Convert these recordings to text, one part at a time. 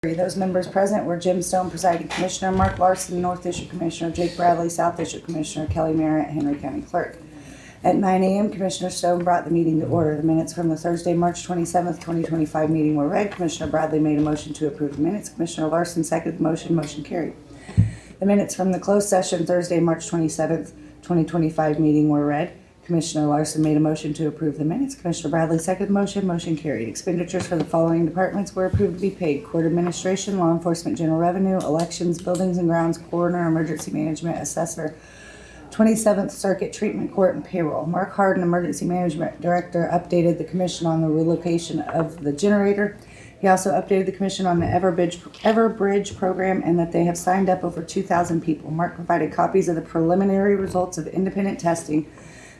Those members present were Jim Stone, Presiding Commissioner, Mark Larson, North District Commissioner, Jake Bradley, South District Commissioner, Kelly Merritt, Henry County Clerk. At 9 a.m., Commissioner Stone brought the meeting to order. The minutes from the Thursday, March 27th, 2025 meeting were read. Commissioner Bradley made a motion to approve the minutes. Commissioner Larson seconded the motion. Motion carried. The minutes from the closed session Thursday, March 27th, 2025 meeting were read. Commissioner Larson made a motion to approve the minutes. Commissioner Bradley seconded the motion. Motion carried. Expenditures for the following departments were approved to be paid: Court Administration, Law Enforcement, General Revenue, Elections, Buildings and Grounds, Coroner, Emergency Management, Assessor, 27th Circuit Treatment Court, and Payroll. Mark Harden, Emergency Management Director, updated the commission on the relocation of the generator. He also updated the commission on the Everbridge program and that they have signed up over 2,000 people. Mark provided copies of the preliminary results of independent testing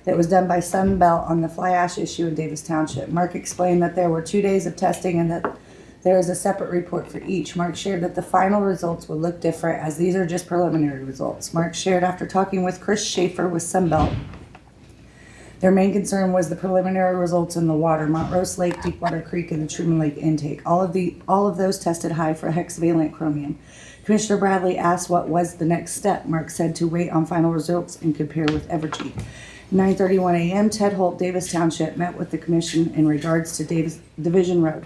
that was done by Sunbelt on the fly ash issue in Davis Township. Mark explained that there were 2 days of testing and that there is a separate report for each. Mark shared that the final results would look different as these are just preliminary results. Mark shared after talking with Chris Schaefer with Sunbelt, their main concern was the preliminary results in the water, Montrose Lake, Deepwater Creek, and the Truman Lake intake. All of those tested high for hexavalent chromium. Commissioner Bradley asked what was the next step. Mark said to wait on final results and compare with Evergy. 9:31 a.m., Ted Holt, Davis Township, met with the commission in regards to Davis Division Road.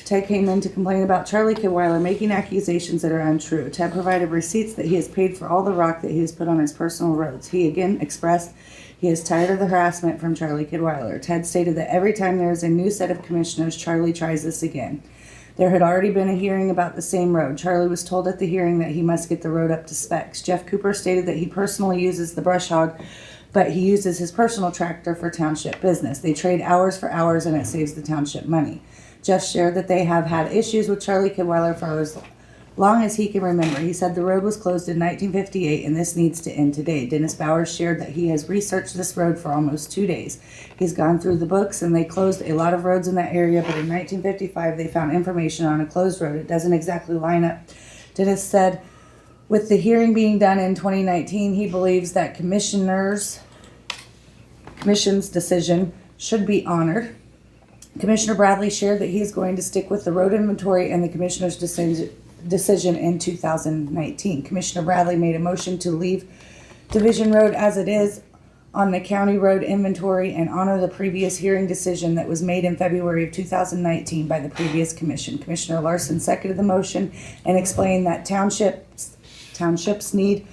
Ted came in to complain about Charlie Kidweiler making accusations that are untrue. Ted provided receipts that he has paid for all the rock that he has put on his personal roads. He again expressed he is tired of the harassment from Charlie Kidweiler. Ted stated that every time there is a new set of commissioners, Charlie tries this again. There had already been a hearing about the same road. Charlie was told at the hearing that he must get the road up to specs. Jeff Cooper stated that he personally uses the brush hog, but he uses his personal tractor for township business. They trade hours for hours and it saves the township money. Jeff shared that they have had issues with Charlie Kidweiler for as long as he can remember. He said the road was closed in 1958 and this needs to end today. Dennis Bowers shared that he has researched this road for almost 2 days. He's gone through the books and they closed a lot of roads in that area, but in 1955 they found information on a closed road. It doesn't exactly line up. Dennis said with the hearing being done in 2019, he believes that commission's decision should be honored. Commissioner Bradley shared that he is going to stick with the road inventory and the commissioner's decision in 2019. Commissioner Bradley made a motion to leave Division Road as it is on the county road inventory and honor the previous hearing decision that was made in February of 2019 by the previous commission. Commissioner Larson seconded the motion and explained that townships need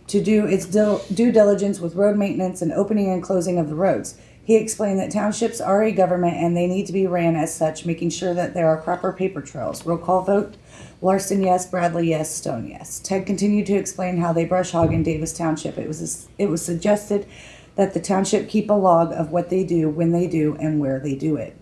to do its due diligence with road maintenance and opening and closing of the roads. He explained that townships are a government and they need to be ran as such, making sure that there are proper paper trails. Roll call vote. Larson, yes. Bradley, yes. Stone, yes. Ted continued to explain how they brush hog in Davis Township. It was suggested that the township keep a log of what they do, when they do, and where they do it.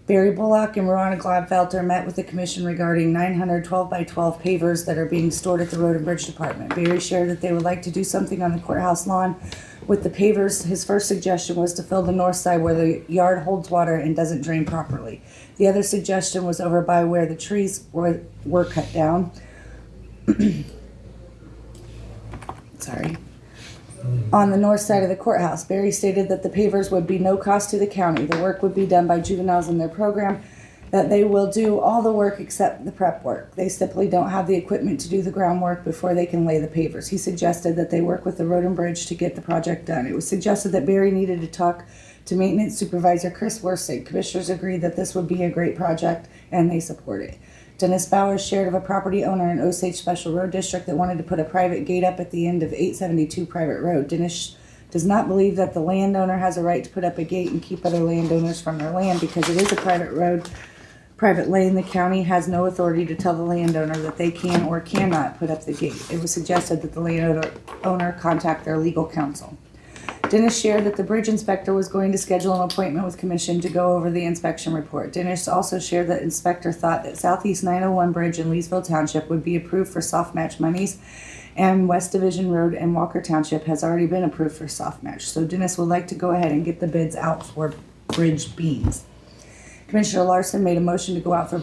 Barry Bullock and Ronna Gladfelter met with the commission regarding 900 12x12 pavers that are being stored at the Road and Bridge Department. Barry shared that they would like to do something on the courthouse lawn with the pavers. His first suggestion was to fill the north side where the yard holds water and doesn't drain properly. The other suggestion was over by where the trees were cut down. Sorry. On the north side of the courthouse. Barry stated that the pavers would be no cost to the county. The work would be done by juveniles in their program, that they will do all the work except the prep work. They simply don't have the equipment to do the groundwork before they can lay the pavers. He suggested that they work with the Road and Bridge to get the project done. It was suggested that Barry needed to talk to Maintenance Supervisor Chris Worsig. Commissioners agreed that this would be a great project and they support it. Dennis Bowers shared of a property owner in Osage Special Road District that wanted to put a private gate up at the end of 872 Private Road. Dennis does not believe that the landowner has a right to put up a gate and keep other landowners from their land because it is a private road, private lane. The county has no authority to tell the landowner that they can or cannot put up the gate. It was suggested that the landowner contact their legal counsel. Dennis shared that the bridge inspector was going to schedule an appointment with commission to go over the inspection report. Dennis also shared that inspector thought that Southeast 901 Bridge in Leesville Township would be approved for soft match monies, and West Division Road in Walker Township has already been approved for soft match. So Dennis would like to go ahead and get the bids out for bridge beams. Commissioner Larson made a motion to go out for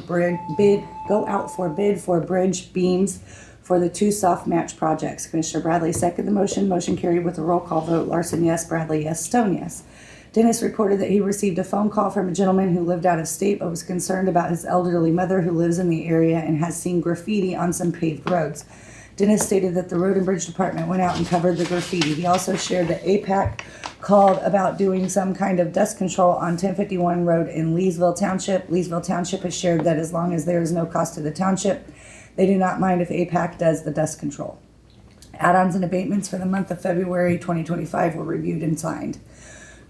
bid for bridge beams for the 2 soft match projects. Commissioner Bradley seconded the motion. Motion carried with a roll call vote. Larson, yes. Bradley, yes. Stone, yes. Dennis reported that he received a phone call from a gentleman who lived out of state but was concerned about his elderly mother who lives in the area and has seen graffiti on some paved roads. Dennis stated that the Road and Bridge Department went out and covered the graffiti. He also shared that APAC called about doing some kind of dust control on 1051 Road in Leesville Township. Leesville Township has shared that as long as there is no cost to the township, they do not mind if APAC does the dust control. Add-ons and abatements for the month of February 2025 were reviewed and signed.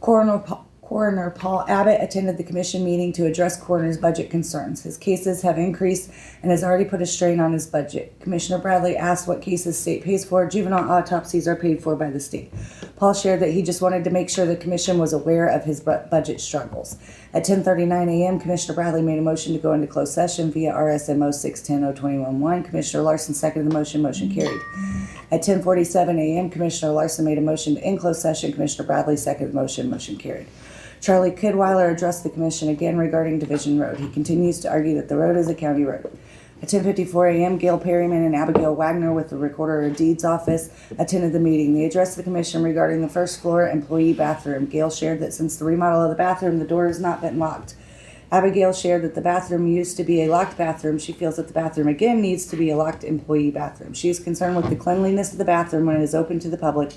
Coroner Paul Abbott attended the commission meeting to address coroner's budget concerns. His cases have increased and has already put a strain on his budget. Commissioner Bradley asked what cases state pays for. Juvenile autopsies are paid for by the state. Paul shared that he just wanted to make sure the commission was aware of his budget struggles. At 10:39 a.m., Commissioner Bradley made a motion to go into closed session via RSMO 610-0211. Commissioner Larson seconded the motion. Motion carried. At 10:47 a.m., Commissioner Larson made a motion to end closed session. Commissioner Bradley seconded the motion. Motion carried. Charlie Kidweiler addressed the commission again regarding Division Road. He continues to argue that the road is a county road. At 10:54 a.m., Gail Perryman and Abigail Wagner with the Recorder of Deeds office attended the meeting. They addressed the commission regarding the first floor employee bathroom. Gail shared that since the remodel of the bathroom, the door has not been locked. Abigail shared that the bathroom used to be a locked bathroom. She feels that the bathroom again needs to be a locked employee bathroom. She is concerned with the cleanliness of the bathroom when it is open to the public,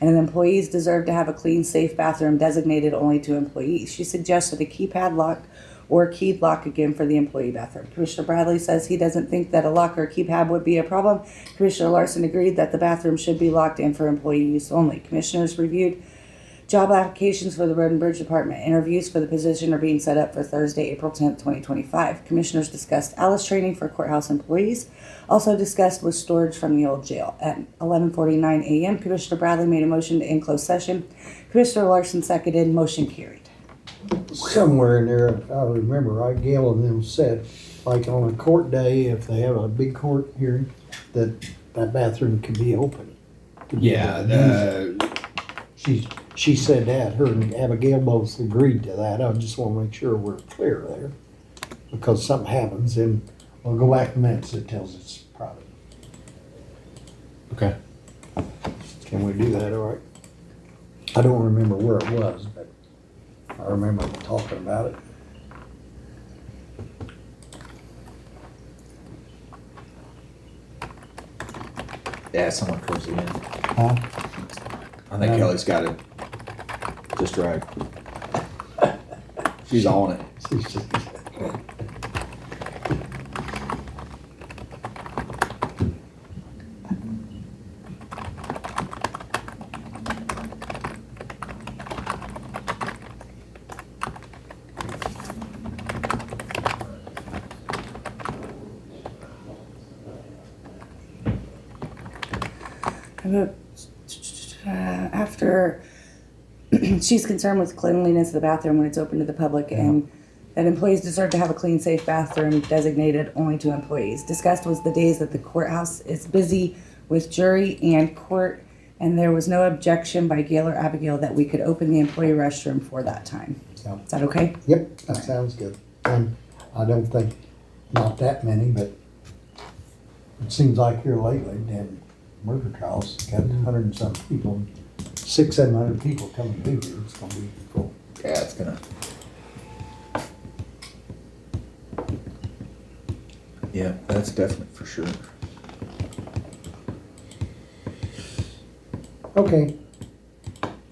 and employees deserve to have a clean, safe bathroom designated only to employees. She suggested a keypad lock or a keyed lock again for the employee bathroom. Commissioner Bradley says he doesn't think that a lock or a keypad would be a problem. Commissioner Larson agreed that the bathroom should be locked in for employee use only. Commissioners reviewed job applications for the Road and Bridge Department. Interviews for the position are being set up for Thursday, April 10th, 2025. Commissioners discussed ALICE training for courthouse employees. Also discussed was storage from the old jail. At 11:49 a.m., Commissioner Bradley made a motion to end closed session. Commissioner Larson seconded. Motion carried. Somewhere in there, if I remember right, Gail and them said, like on a court day, if they have a big court hearing, that bathroom can be open. She said that. Her and Abigail both agreed to that. I just want to make sure we're clear there, because something happens and we'll go back to minutes that tells us private. Okay. Can we do that, all right? I don't remember where it was, but I remember talking about it. Yeah, someone towards the end. Huh? I think Kelly's got it just right. She's on it. She's just- After she's concerned with cleanliness of the bathroom when it's open to the public, and that employees deserve to have a clean, safe bathroom designated only to employees. Discussed was the days that the courthouse is busy with jury and court, and there was no objection by Gail or Abigail that we could open the employee restroom for that time. Yeah. Is that okay? Yep, that sounds good. And I don't think, not that many, but it seems like here lately, damn murder trials, got 100 and some people, 600-700 people coming through here. It's gonna be full. Yeah, it's gonna. Yeah, that's definite for sure. Okay.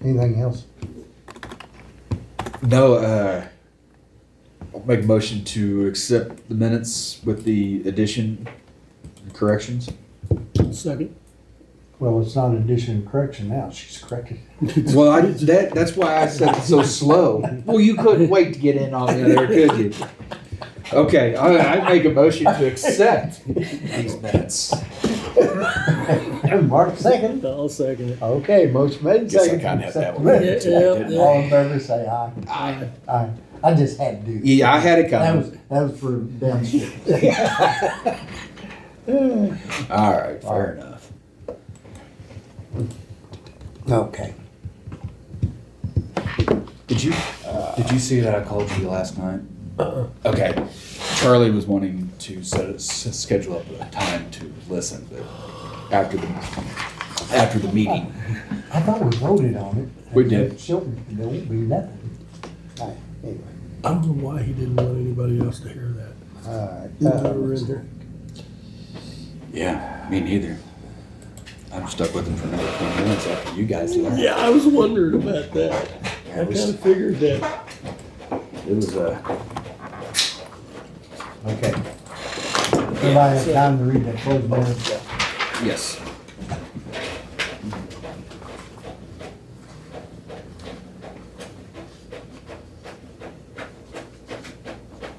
Anything else? No, I'll make a motion to accept the minutes with the addition and corrections. Second. Well, it's not addition and correction now. She's corrected. Well, that's why I said it so slow. Well, you couldn't wait to get in on me there, could you? Okay, I make a motion to accept these minutes. Mark second. I'll second it. Okay, motion made. Guess I Second. kinda had that one. Accept the minutes. Yeah. All in favor, say aye. Aye. Aye. I just had to do that. Yeah, I had it coming. That was for downstairs. All right, fair enough. Okay. Did you see that I called you last night? Okay, Charlie was wanting to schedule up a time to listen, but after the after the meeting. I thought we voted on it. We did. There won't be nothing. All right, anyway, I don't know why he didn't want anybody else to hear that. all You right. were in there. Yeah, me neither. I'm stuck with him for another 20 minutes after you guys left. Yeah, I was wondering about that. I It was- kinda figured that. It was Okay. Everybody have time to read that closed minutes? yes.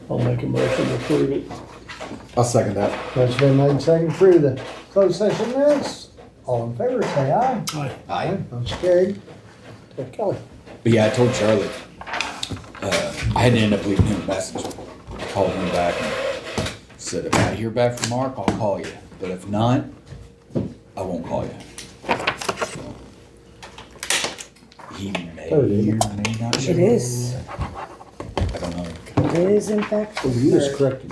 I'll make a motion to approve it. I'll second that. Motion been made, second, approve the closed session minutes. All in favor, say aye. Aye. Motion carried. Kelly. But yeah, I told Charlie, I had to end up leaving him a message. I called him back and said, if I hear back from Mark, I'll call you. But if not, I won't call you. So, he may or may not. It is. I don't know. It is in fact. Oh, you just third. corrected.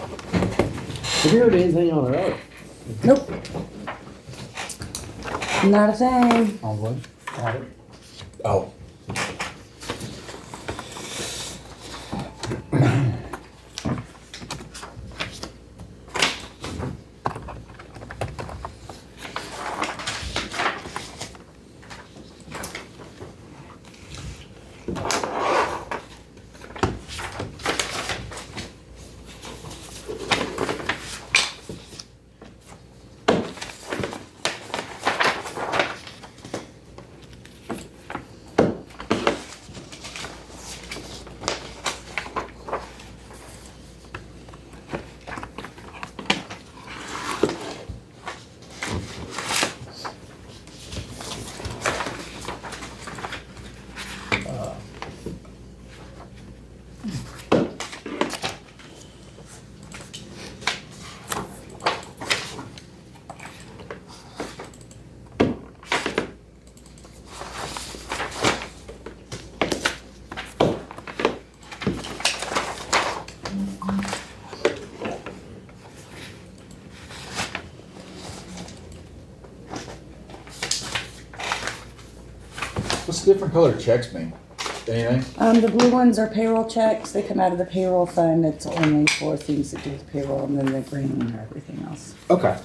Have you heard anything on the road? Nope. Not a thing. On what? Got it. Oh. What's the different color checks mean? Anything? The blue ones are payroll checks. They come out of the payroll fund. It's only for things that do with payroll, and then the green are everything else. Okay.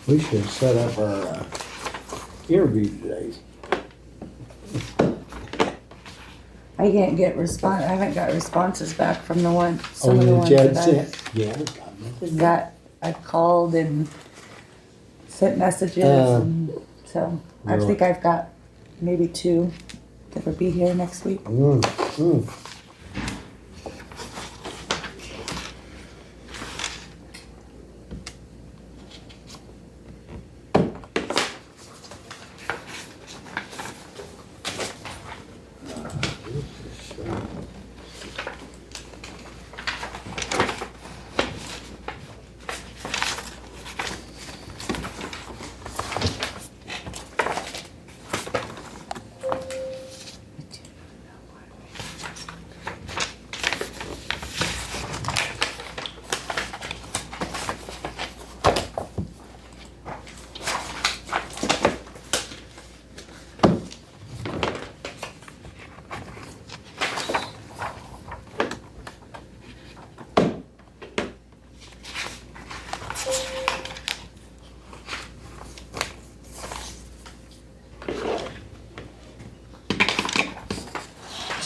We should have set up our interview today. I I can't get I haven't got responses back from the one, Oh, some of the ones Chad that sent? Yeah, I got nothing. I've called and sent messages and so I Really? think I've got maybe 2 that will be here next week.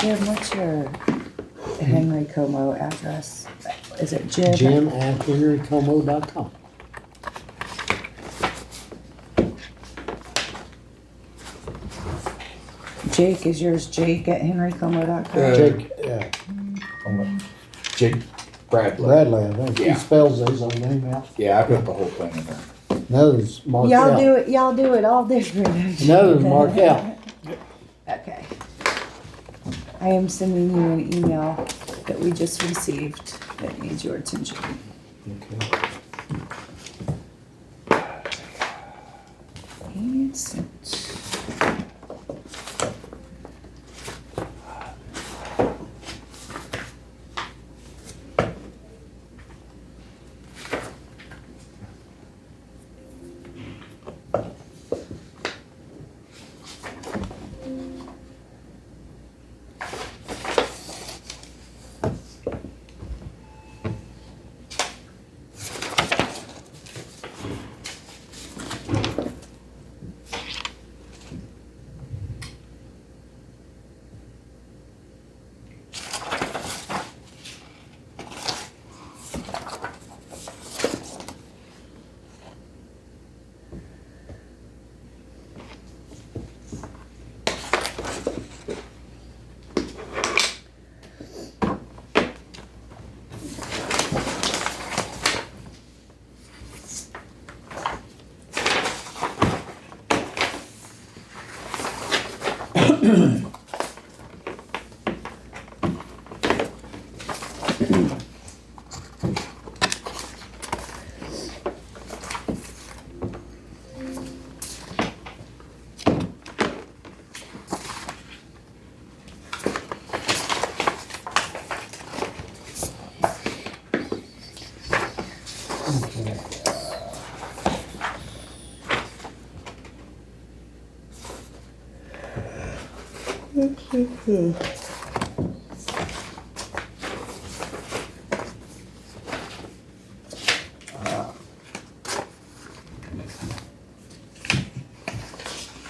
Jim, what's your Henry Como address? Is it Jim? Jim@henrycomo.com. Jake, is yours Jake@henrycomo.com? Jake, Jake Bradley. Bradley, I think. He Yeah. spells his own name out. Yeah, I put the whole thing in there. Another's marked Y'all out. do it all different. Another's marked out. Okay. I am sending you an email that we just received that needs your attention. Okay. And sent.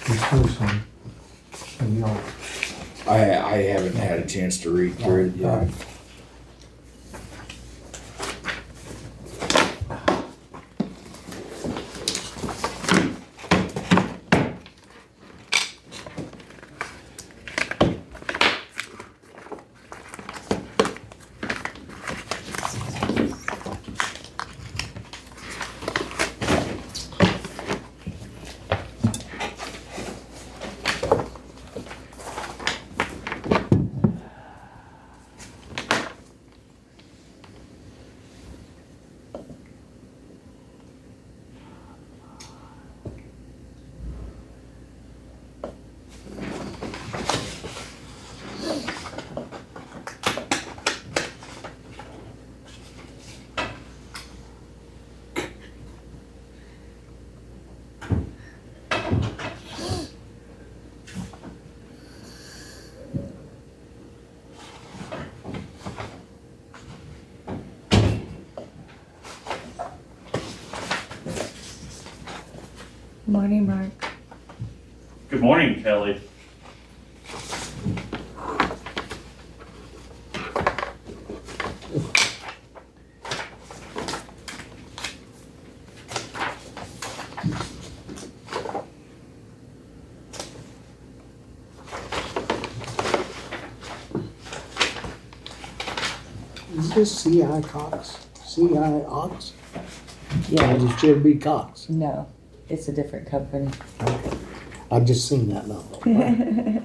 This first one. And you'll- I haven't had a chance to read through it yet. Right. Morning, Mark. Good morning, Kelly. Is this C.I. Cox? C.I. Ox? Or Yeah, is it should be Cox? no, it's a different company. I've just seen that number.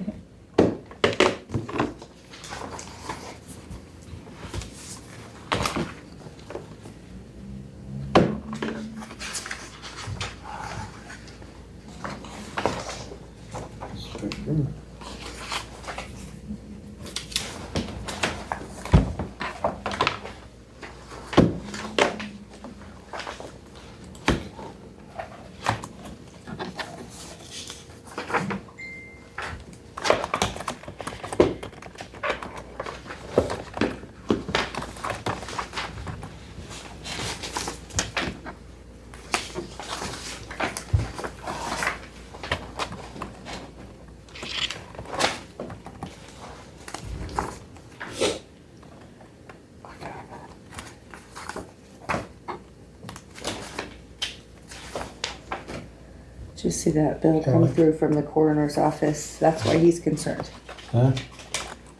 Did you see that bill come Kelly. through from the coroner's office? That's why he's concerned. Huh?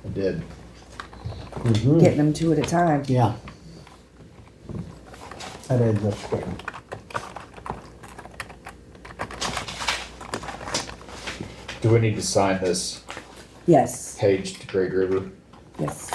I did. Mhm. Getting them two at a time. Yeah. That ends up quick. Do we need to sign this Yes, page to Great River? yes.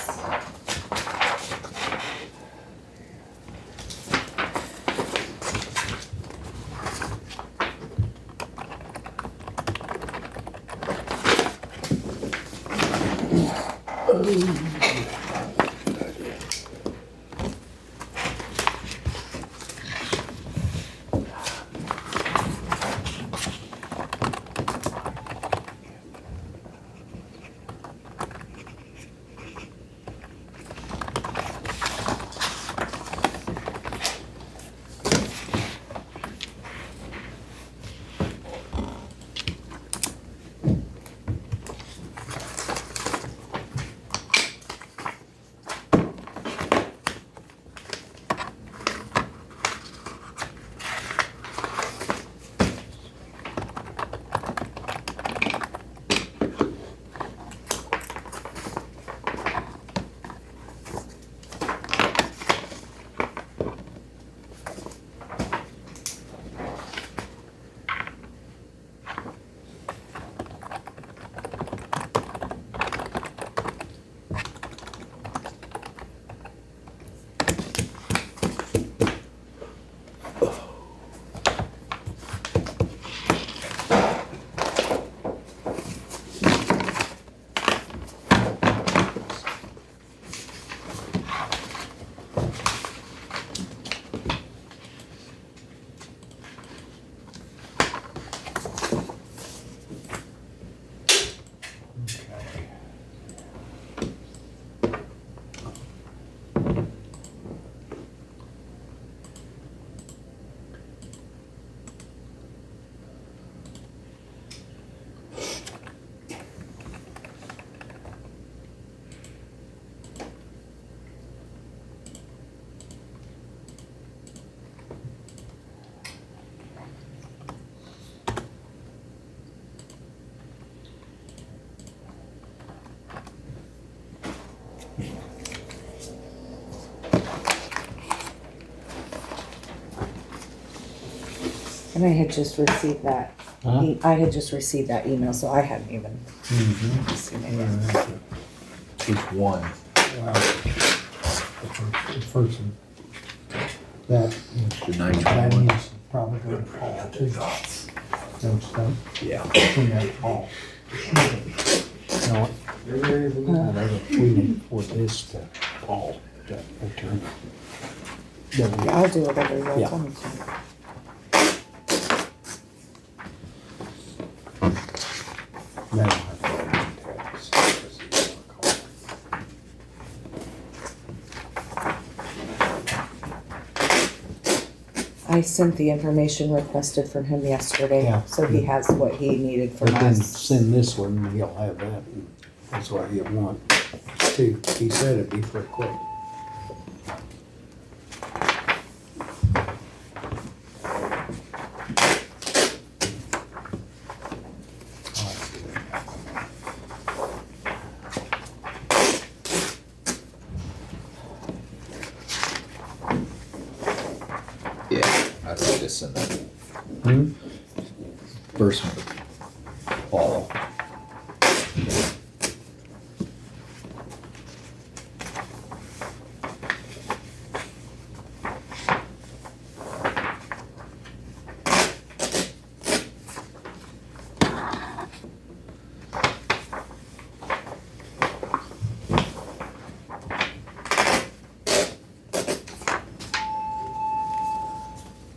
And I had just received that. Huh? I had just received that email, so I hadn't even Mhm. seen it yet. Just one. Wow. The person that The that 921. needs probably going to call too. Don't stop. Yeah. In that call. No, we need for this to Paul to return. Then we- Yeah, I'll do whatever you guys Yeah. want me to. then I'll have to write it down. I sent the information requested from him yesterday, Yeah. so he has what he needed from But then us. send this one, and he'll have that, and that's what he'll want too. He said it'd be pretty quick. latest in the Hmm? first fall.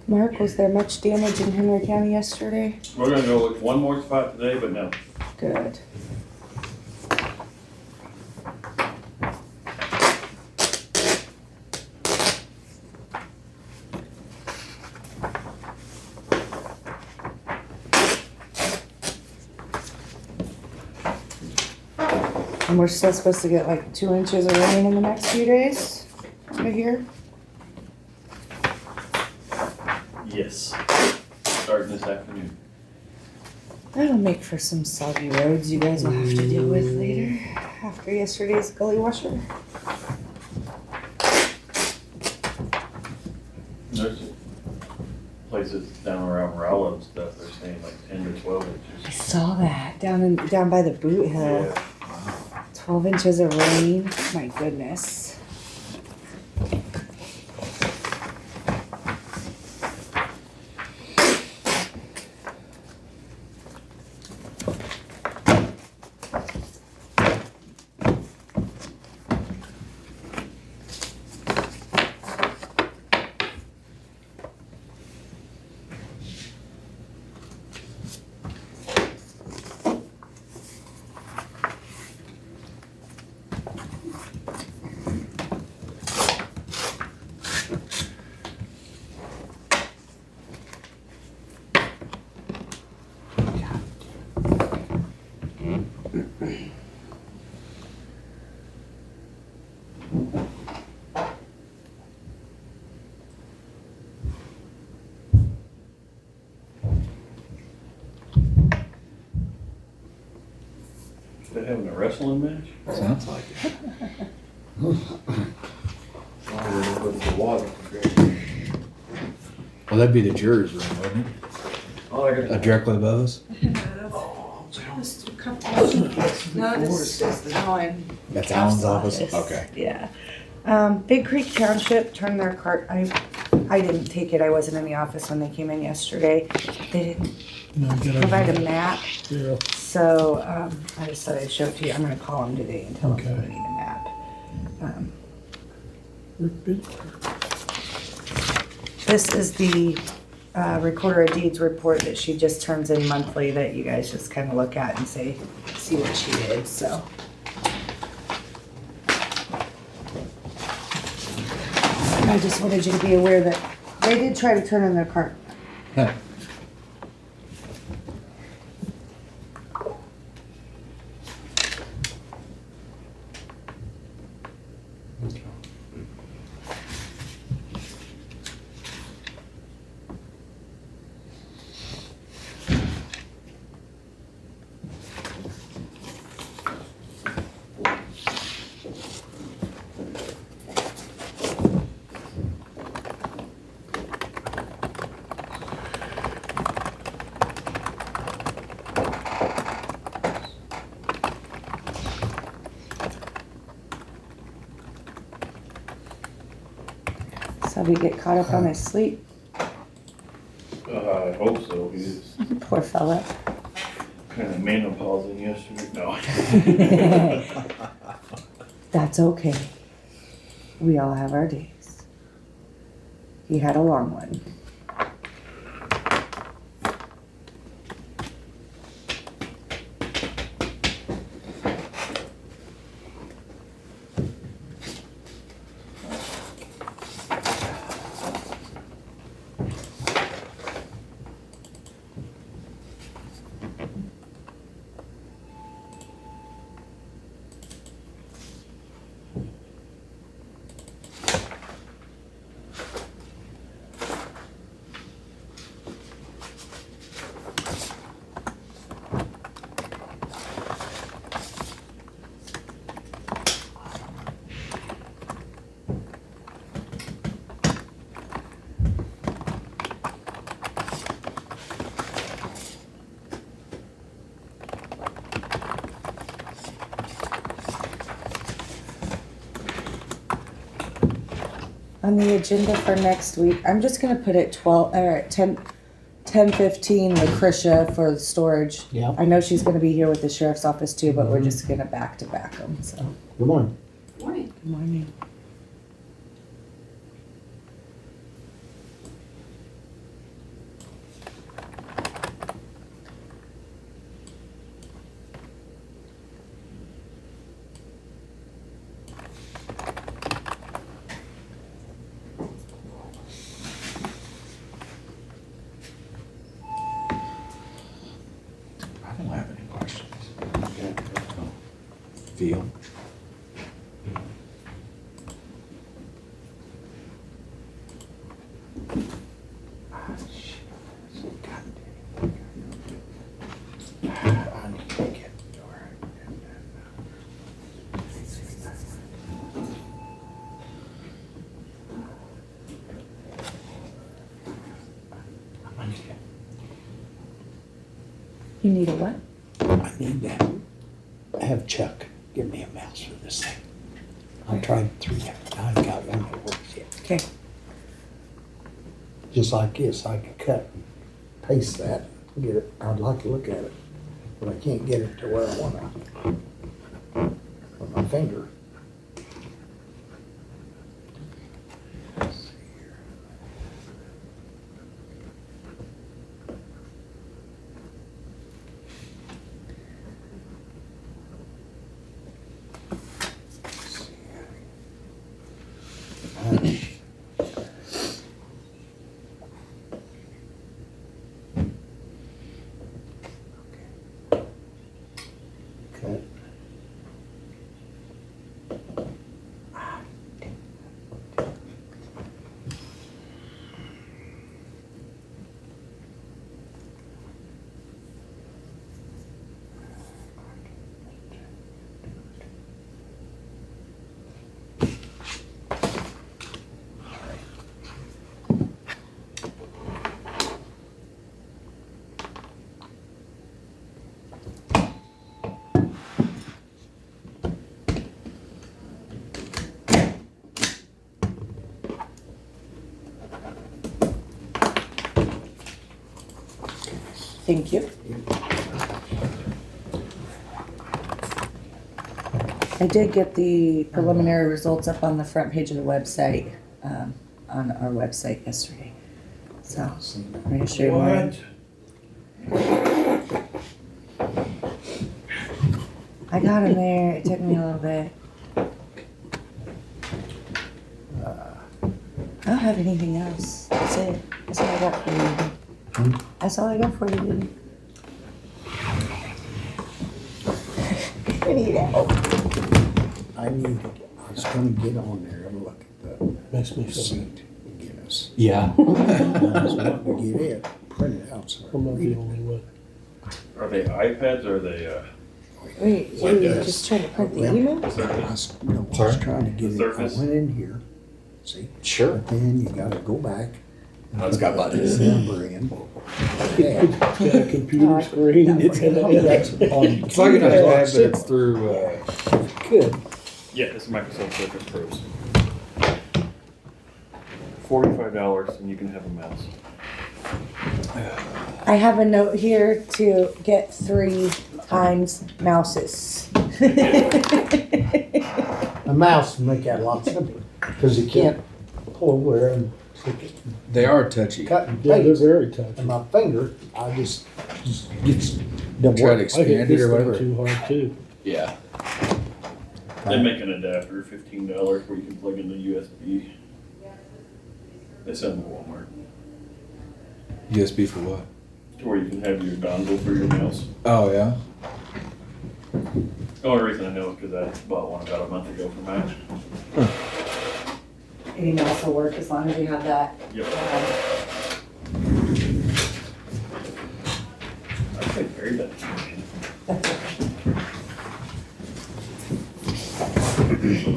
Mark, was there much damage in Henry County yesterday? We're gonna go with one more spot today, but no. Good. And we're still supposed to get like 2 inches of rain in the next few days, over here. Yes. Starting this afternoon. That'll make for some soggy roads you guys will have to deal with later, after yesterday's gully washer. There's places down around Rowland and stuff, they're saying like 10 to 12 I inches. saw that down by the boot hill. Yeah. 12 inches of rain. My goodness. They're having a wrestling match? Sounds like it. Well, that'd be the jurors' room, wouldn't it? Directly above us? No, this is Alan. That's Alan's office? Okay. Yeah. Big Creek Township turned their cart, I didn't take it, I wasn't in the office when they came in yesterday. They didn't provide a map, Yeah, so, I just thought I'd show it to you. I'm gonna call them today and tell them Okay. we need a map. This is the Recorder of Deeds report that she just turns in monthly that you guys just kind of look at and say, see what she did, so. I just wanted you to be aware that they did try to turn in their cart. Huh. So we get caught up on his sleep. I hope so. He was Poor fella. kind of menopausing yesterday. No. That's okay. We all have our days. He had a long one. On the agenda for next week, I'm just gonna put it 12, or at 10:15, Lucretia for the storage. Yeah. I know she's gonna be here with the sheriff's office too, but we're just gonna back to back them, so. Good morning. Good morning. I don't have any questions. Feel? You need a what? I need to have Chuck give me a mouse for this thing. I tried 3 different times, got one that works yet. Okay. Just like this, I could cut and paste that, get it, I'd like to look at it, but I can't get it to where I want it. With my finger. Let's see here. Let's see here. Okay. Thank you. I did get the preliminary results up on the front page of the website, on our website yesterday. So, I'm gonna show you mine. I got them there. It took me a little bit. I don't have anything else. That's it. That's all I got for you. That's all I got for you, Diddy. I need help. I was gonna get on there and look at the Makes me feel receipt and get us. Yeah. I was wanting to get it, print it out so I I'm can not read the it. only one. Are they iPads or are they, Wait, Like you this. just trying to print the Yeah. email? I was, no, I was Sorry? trying to get it, I Surface? went in here, see, Sure. but then you gotta go back. Oh, it's got buttons. Number in. Yeah. Got a computer screen. It's on. It's like an iPad, but it's through, Good. yeah, it's Microsoft Surface Pros. $45 and you can have a mouse. I have a note here to get 3 times mouses. A mouse would make that a lot simpler, because you can't pull over there and stick it, They are touchy. cut and Yeah, they're paste. very touchy. And my finger, I just gets, don't Try to work. I expand hit it this or thing whatever. too hard too. Yeah. They make an adapter, $15, where you can plug in the USB. They sell them at Walmart, USB for what? to where you can have your dongle for your mouse. Oh, yeah. The only reason I know is because I bought one about a month ago for Max. Any mouse will work as long as you have that. Yep. I think very bad.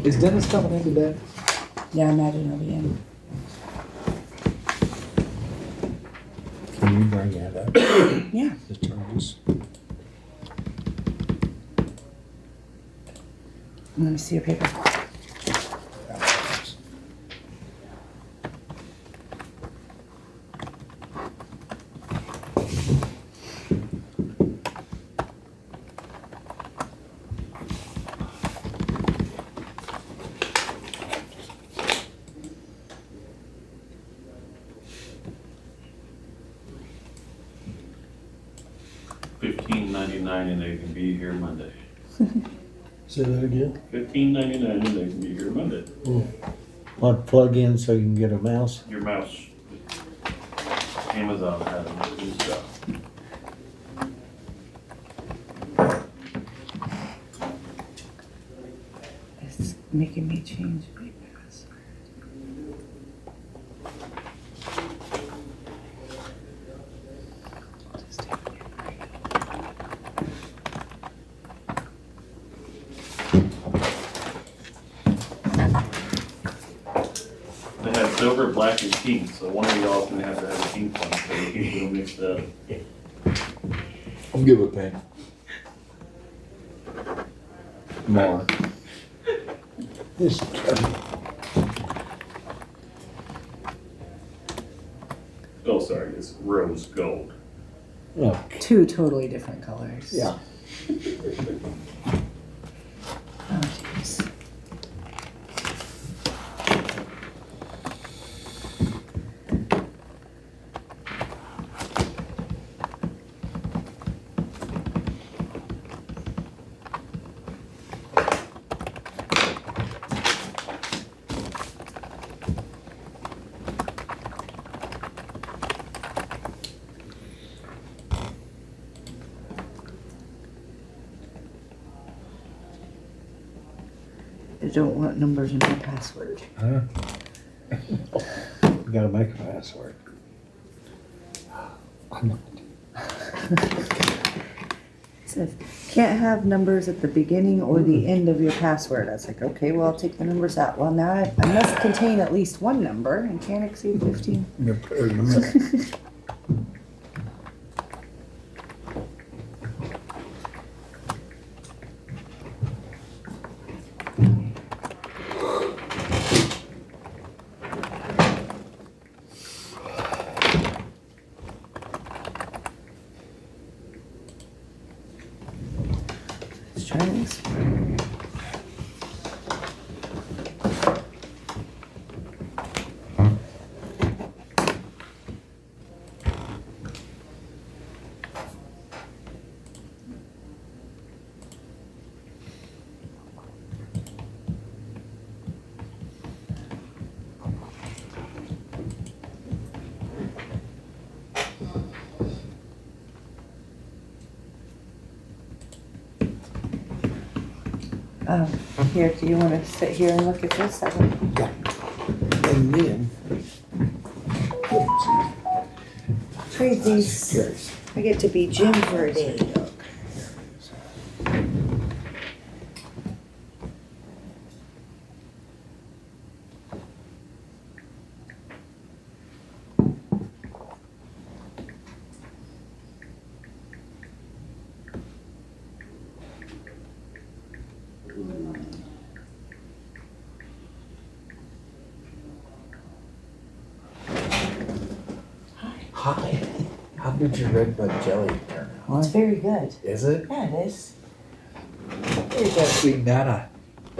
Is Dennis coming in today? Yeah, I imagine he'll be in. Can you bring that up, Yeah. the charges? Let me see your paper. $15.99 and they can be here Monday. Say that again. $15.99 and they can be here Monday. What, plug in so you can get a mouse? Your mouse. Amazon has new stuff. It's making me change my password. Just take a break. They have silver, black, and pink, so one of y'all is gonna have to have a pink one, so the pink will mix up. I'm good with pink. More. This, Oh, sorry, it's rose gold. Oh, Two totally different colors. yeah. Oh, jeez. I don't want numbers in my password. huh? You gotta make a password. I'm not- It says, can't have numbers at the beginning or the end of your password. I was like, okay, well, I'll take the numbers out. Well, now I must contain at least one number and can't exceed 15. You're putting them in. Let's try this. Here, do you want to sit here and look at this? I don't- And then, Trade these. I get to be Jim for a day. Hi. How did your red bud jelly turn out? It's very good. Is it? Yeah, it is. Very good. Sweet nana.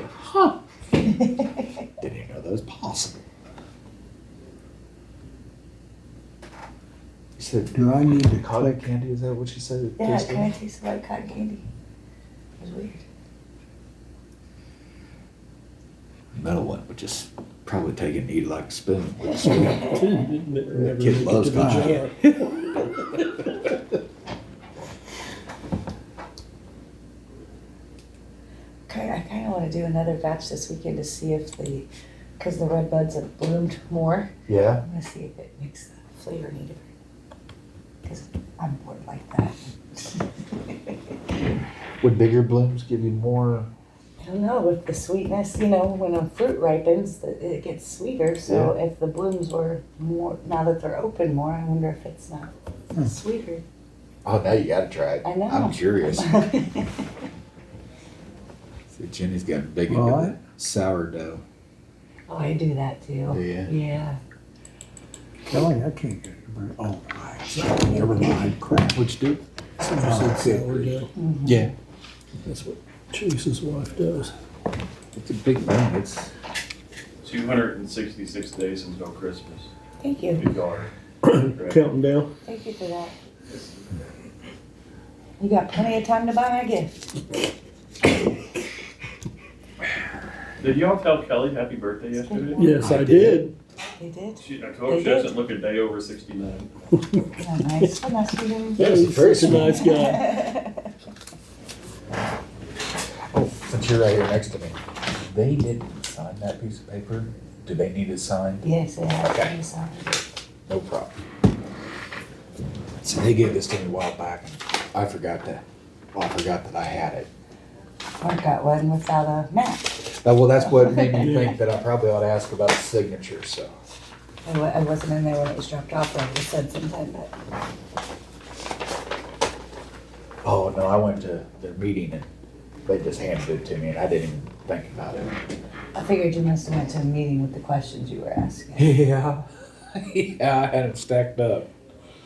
Huh. Didn't even know that was possible. You said Do I need to cotton click? candy? Is that what you said? It Yeah, it tasted kind like? of tasted like cotton candy. It was weird. Metal one would just probably take it and eat it like a spoon. never Kid make it loves to the cotton job. Okay, I kind of want to do another batch this weekend to see if because the red buds have bloomed more. Yeah. I'm gonna see if it makes the flavor any different. Because I'm bored like that. Would bigger blooms give you more? I don't know, with the sweetness, when a fruit ripens, it gets sweeter. So if the blooms were more, now that they're open more, I wonder if it's not sweeter. Oh, now you gotta try it. I know. I'm curious. See, Jenny's gotten big into What? the sourdough. Oh, I do that too. Yeah. Yeah. Kelly, I can't get it. Oh, right. Never mind. Crap. What'd you do? Said sourdough. Yeah. That's what Chase's wife does. It's a big thing. It's 266 days until Christmas. Thank you. Good daughter. Counting down. Thank you for that. You got plenty of time to buy my gift. Did y'all tell Kelly happy birthday yesterday? Yes, I did. They did? I told her she doesn't look a day over 69. Isn't that nice? How nice of you? Yeah, he's such a nice guy. Oh, since you're right here next to me, they didn't sign that piece of paper. Do they need it signed? Yes, it has to Okay. be signed. No problem. So they gave this to me a while back, and I forgot that I had it. Mark got one without a map. Well, that's what made me think that I probably ought to ask about a signature, so. I wasn't in there when it was dropped off, I just said sometime, but Oh, no, I went to their meeting and they just handed it to me and I didn't even think about it. I figured you must have went to a meeting with the questions you were asking. Yeah. Yeah, I had it stacked up.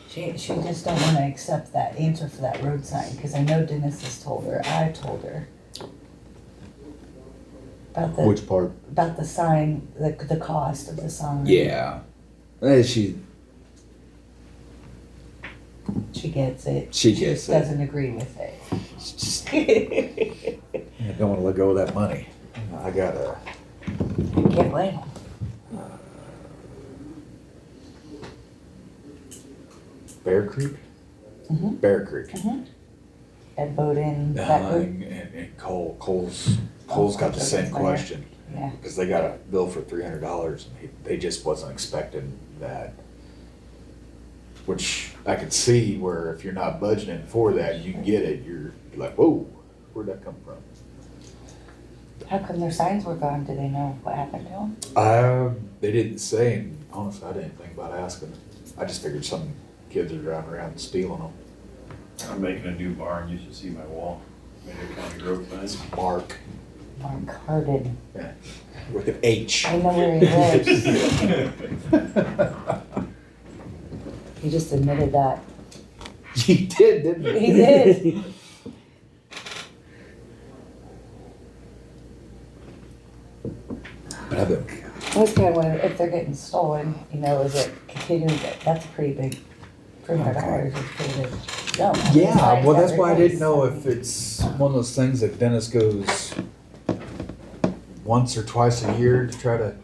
She just don't wanna accept that answer for that road sign, cause I know Dennis has told her, I told her. Which part? About the sign, the cost of the sign. Yeah. She gets it. She gets just it. doesn't agree with it. just don't want to let go of that money. I gotta. You can't blame him. Bear Creek? Mhm. Bear Creek. Ed Bowden, that group. And Cole's got the same question. Yeah. Because they got a bill for $300 and they just wasn't expecting that. Which I could see where if you're not budgeting for that, you get it, you're like, whoa, where'd that come from? How come their signs were gone? Do they know what happened to them? They didn't say, and honestly, I didn't think about asking. I just figured some kids are driving around stealing them. I'm making a new barn. You should see my wall. Made a county road It's sign. Mark Mark Hardin. with an H. I know where he lives. He just admitted that. He did, didn't he? He did. But I've been, That's kind of what, if they're getting stolen, you know, is it continuing, that's a pretty big, $300 is pretty big. jump. yeah, well, that's why I didn't Every know place. if it's one of those things that Dennis goes once or twice a year to try to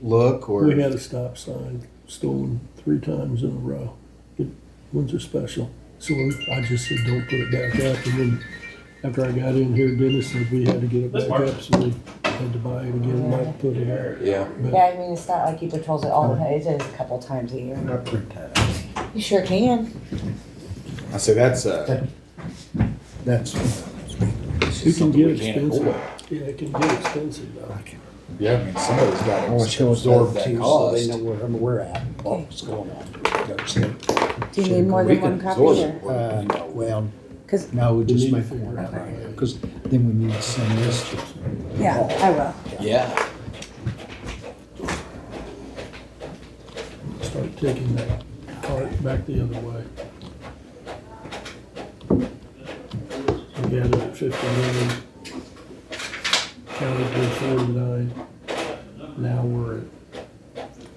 look, or. We had a stop sign stolen 3 times in a row. It Windsor Special. So I just said, don't put it back up. And then after I got in here, Dennis said we had to get it That's back Mark. up, so we had to buy it again and not put it out. Yeah. But Yeah, I mean, it's not like he patrols it all the time, it is a couple times a year. Not 3 times. You sure can. I say that's That's, it can get we can't expensive. afford. Yeah, it can get expensive though. Yeah, I mean, somebody's got I want to to absorb absorb that too, so cost. they know where we're at, what's going on. Do you need more We than one can copy absorb or? it. Well, Cause, no, we We just need to make figure one it out. right here, because then we need to send this to. yeah, I will. Yeah. Start taking that cart back the other way. We had it at 59, counted to 49. Now we're at.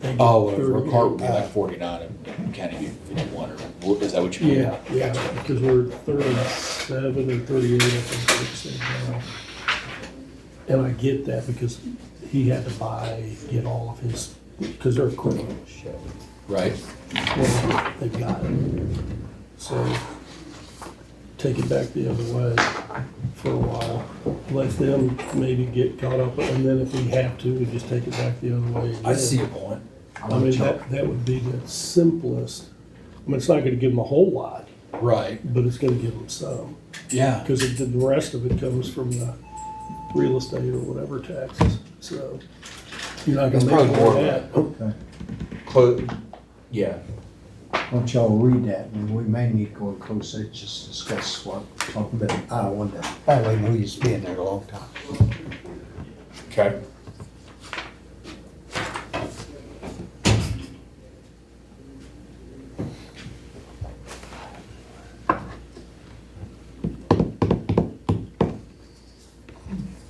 they get Oh, a 38. cart would be like 49 and county be 51, or is that what you mean? Yeah, because we're 37 or 38, I think it said now. And I get that because he had to get all of his, because they're equipment was shed. Right. Well, they got it. So take it back the other way for a while. Let them maybe get caught up, and then if we have to, we just take it back the other way. I see your point. I mean, that would be the simplest. I mean, it's not gonna give them a whole lot, Right. but it's gonna give them some. Yeah. Because the rest of it comes from the real estate or whatever taxes, so you're not It's gonna make probably more more of of that. Yeah. Why don't y'all read that, and we may need to go in close session, just discuss what, talk about, I wonder, that way we used to be in there a long time. Okay.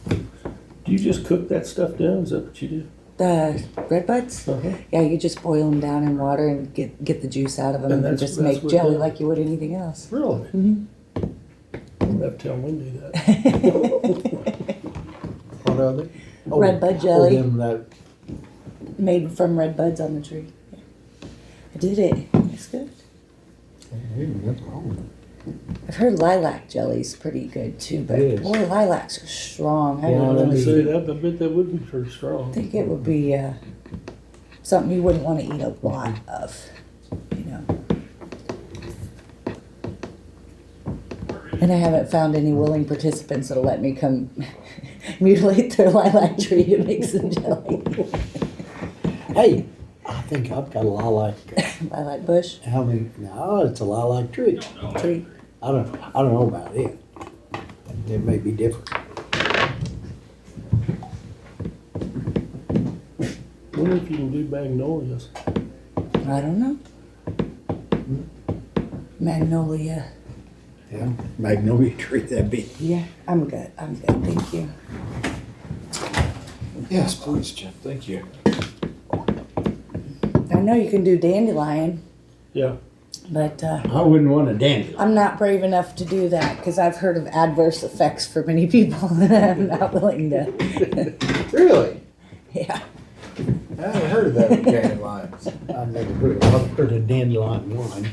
Do you just cook that stuff down, is that what you do? The red buds? Uh-huh. Yeah, you just boil them down in water and get the juice out of them And and that's- just that's make what jelly the- like you would anything else. Really? Mhm. have to tell Wendy that. What are they? Oh, Red bud oh, jelly. them that, Made from red buds on the tree. I did it. It's good. that's wrong. I've heard lilac jelly's pretty good too, but It is. boy, lilacs are strong. I Yeah, don't I really say that, I bet that would be pretty strong. think it would be something you wouldn't want to eat a lot of, you know. And I haven't found any willing participants that'll let me come mutilate their lilac tree to make some jelly. Hey, I think I've got a lilac, Lilac bush how many, no, it's a lilac tree. tree. I don't know about it. It may be different. Wonder if you can do magnolias. I don't know. Magnolia. Yeah, magnolia tree, that'd be. Yeah, I'm good. I'm good. Thank you. Yes, please, Jim, thank you. I know you can do dandelion, Yeah. but I wouldn't want a dandelion. I'm not brave enough to do that because I've heard of adverse effects for many people, and I'm not willing to. Really? Yeah. I haven't heard of that with dandelions. I've never heard of, I've heard of dandelion wine.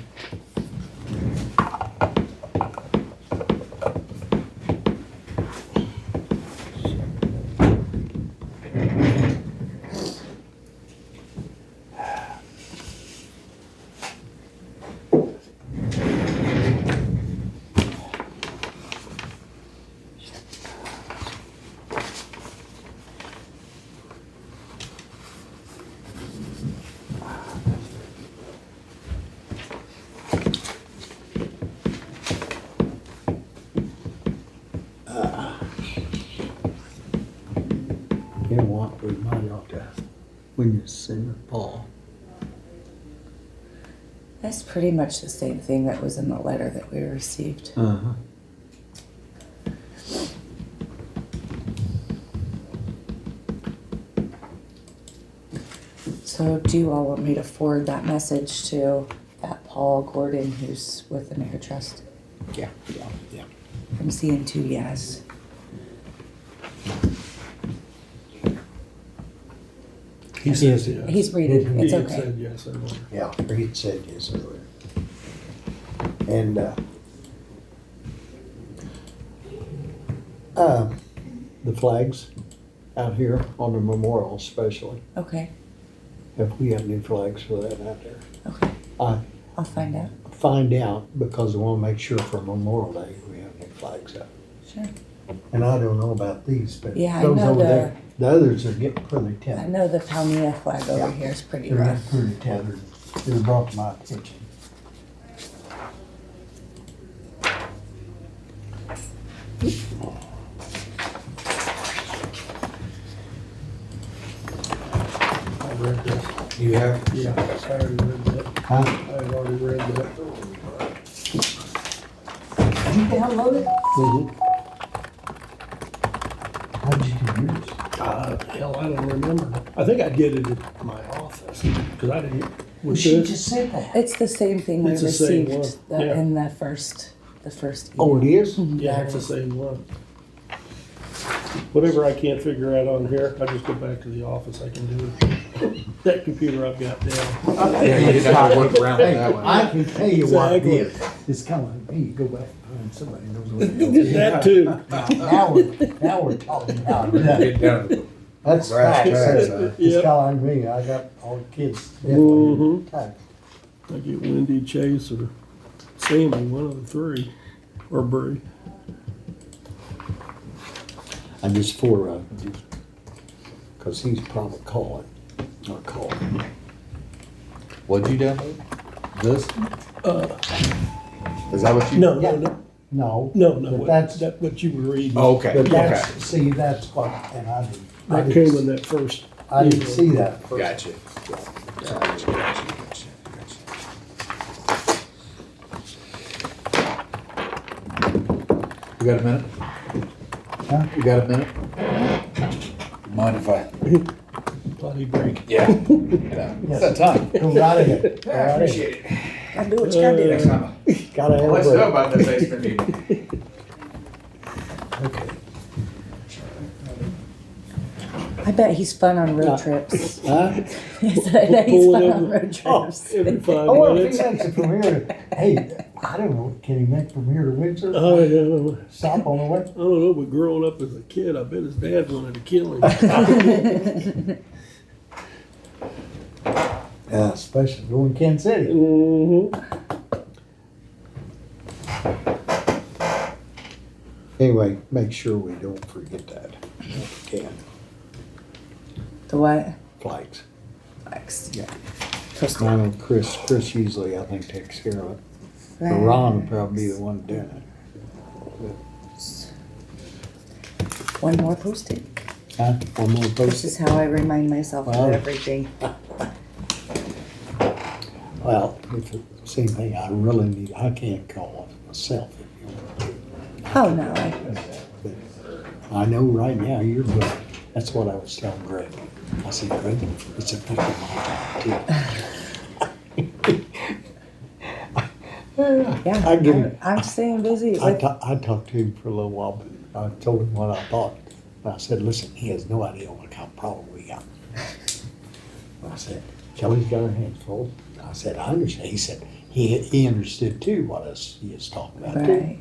You know what, we might ought to, when you send Paul. That's pretty much the same thing that was in the letter that we received. Uh-huh. So do you all want me to forward that message to that Paul Gordon who's with the Mayor Trust? Yeah. I'm seeing 2 yes. He says yes. He's reading. He It's had okay. said yes earlier. Yeah, he said yes earlier. And, the flags out here on the memorial especially, Okay. if we have new flags for that out there. Okay. I I'll find out. find out because I wanna make sure for Memorial Day, we have new flags up. Sure. And I don't know about these, but Yeah, I those know over there, the others are getting pretty I tender. know the Palmia flag over Yeah. here is pretty They're rough. getting pretty tender. It was brought to my attention. I read this. You have? Yeah, I already read that. Huh? I had already read that. You downloaded? Mhm. How'd you do yours? Hell, I don't remember. I think I did it at my office, because I didn't, Well, with she this, just said that. It's the same thing we It's the same received one, yeah. in the first Oh, it is? yeah, it's the same one. Whatever I can't figure out on here, I just go back to the office, I can do it. That computer I've got down. Yeah, you didn't have to work around with that one. I can tell you what it Exactly. is. It's kind of like me, you go back and somebody knows what it is. That too. Now we're talking about it. Get down to the That's brass facts. tacks, huh? It's Yep. kind of like me, I got all the kids Mhm. definitely taxed. I get Wendy, Chase, or Sammy, one of the three, or Bree. I just for, cause he's probably calling, or calling. What'd you download? This? Is that what you? No, Yeah. no, No, no, but what, that's, that, what you were reading. Oh, okay, but okay. that's, see, that's what, and I didn't. I That didn't- came in that first. I didn't email. see that first. Gotcha. Gotcha. You got a minute? Huh? You got a minute? Mind if I? Potty break. Yeah. It's that time. Go right ahead. Go I right ahead. appreciate it. Gotta do what you gotta do. Next time, Gotta have I'll a let you know break. about the basement meeting. Okay. I bet he's fun on road trips. Huh? I said, I bet he's fun on road trips. Every 5 Oh, well, if minutes. he makes it from here, hey, I don't know, can he make from here to Windsor? Oh, I don't know. Stop on the way? I don't know, but growing up as a kid, I bet his dad wanted to kill him. Especially going to Kansas City. Mm-hmm. Anyway, make sure we don't forget that. If we can, The what? flags. Flags. Yeah. Toasted. I know Chris usually, I think, takes care of it. But Ron will probably be the one doing it. One more posted. Huh? One more This post. is how I remind myself Wow. of everything. Well, it's the same thing, I really need, I can't call it myself if you want to. Oh, no. But I know right now you're good. That's what I was telling Greg. I said, Greg, it's affecting my time too. Yeah, I give him, I'm staying busy. I Like, talked to him for a little while, but I told him what I thought. And I said, listen, he has no idea what kind of problem we got. I said, Kelly's got her hands full. I said, I understand. He said, he understood too what he was talking about too. right.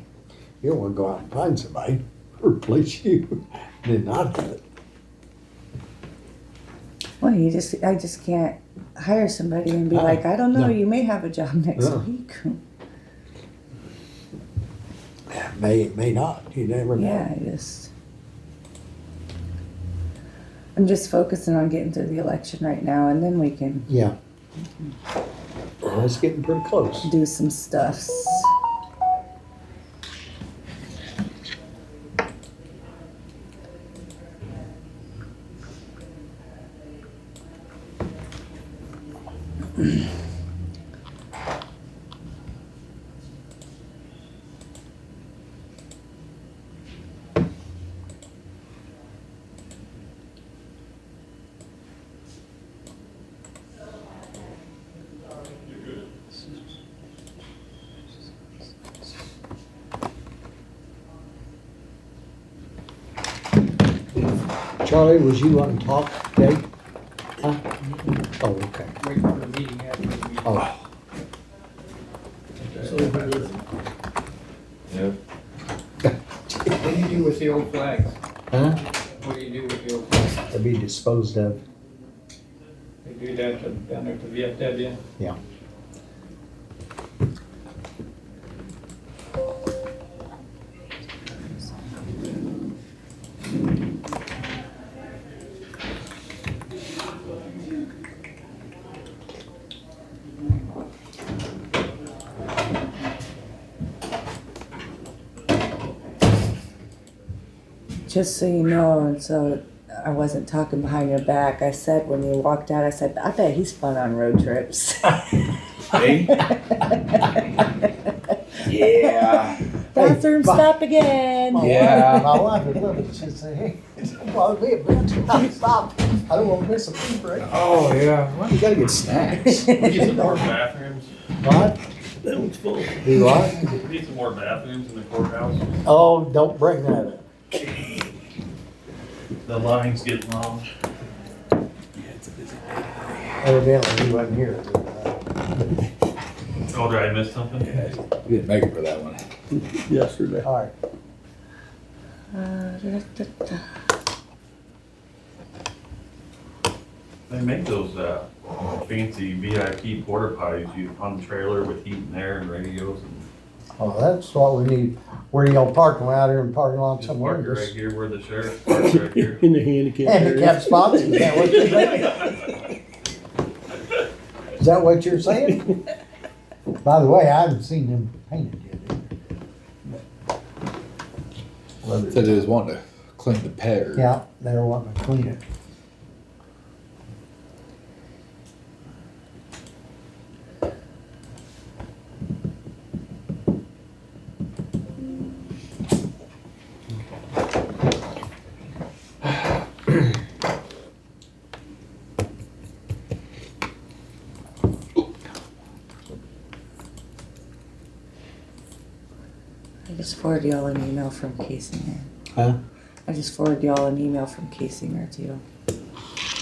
You don't want to go out and find somebody to replace you, then not have it. Well, I just can't hire somebody and be like, I don't know, No. you may have a job next No. week. May not, you never know. Yeah, I'm just focusing on getting through the election right now, and then we can Yeah. Well, it's getting pretty close. do some stuffs. Charlie, was you wanting to talk, Dave? Huh? Oh, okay. Wait for the meeting after the meeting. Oh, What do you do with the old flags? huh? What do you do with the old flags? To be disposed of. They do that down there at the VFW? Yeah. Just so you know, and so I wasn't talking behind your back, I said when you walked out, I said, I bet he's fun on road trips. Me? Yeah. Bathroom Hey, stop again. Yeah. My wife would love it. She'd say, hey, it's gonna be a bitch. Stop. I don't want to miss a pee break. Oh, yeah. Well, you gotta get snacks. We need some more bathrooms. What? That one's full. Do what? We need some more bathrooms in the courthouse. Oh, don't bring that up. The lines get long. Evidently, he wasn't here. Oh, did I miss something? You didn't make it for that one. Yesterday. All right. They make those, fancy VIP porta potties you on the trailer with heat and air and radios and Oh, that's what we need. Where you gonna park them out here in the parking lot just somewhere? park it right Just here where the sheriff parks right here. In the handicap handicap area. spots? Is that what you're saying? Is that what you're saying? By the way, I haven't seen them painted yet. Said they was wanting to clean the pad. Yeah, they were wanting to clean it. I just forwarded y'all an email from Casey. Huh? I just forwarded y'all an email from Casinger too.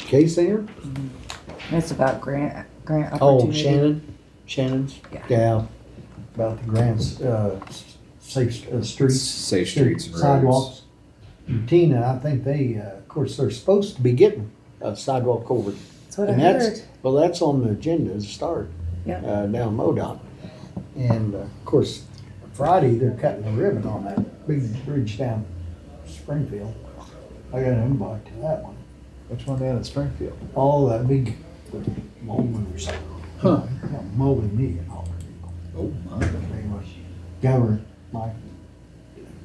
K-Singer? And it's about grant Oh, opportunity. Shannon's? Yeah. Yeah, about the grants, safe, streets. Safe streets and roads. Sidewalks. And Tina, I think they, of course, they're supposed to be getting a sidewalk over. That's what I And heard. well, that's on the agenda to start. Yeah. Down MoDOT. And, of course, Friday, they're cutting the ribbon on that big bridge down Springfield. I got an invite to that one. Which one down in Springfield? All that big moments. Huh. Moly me and all the Oh my. people. Governor, Mike,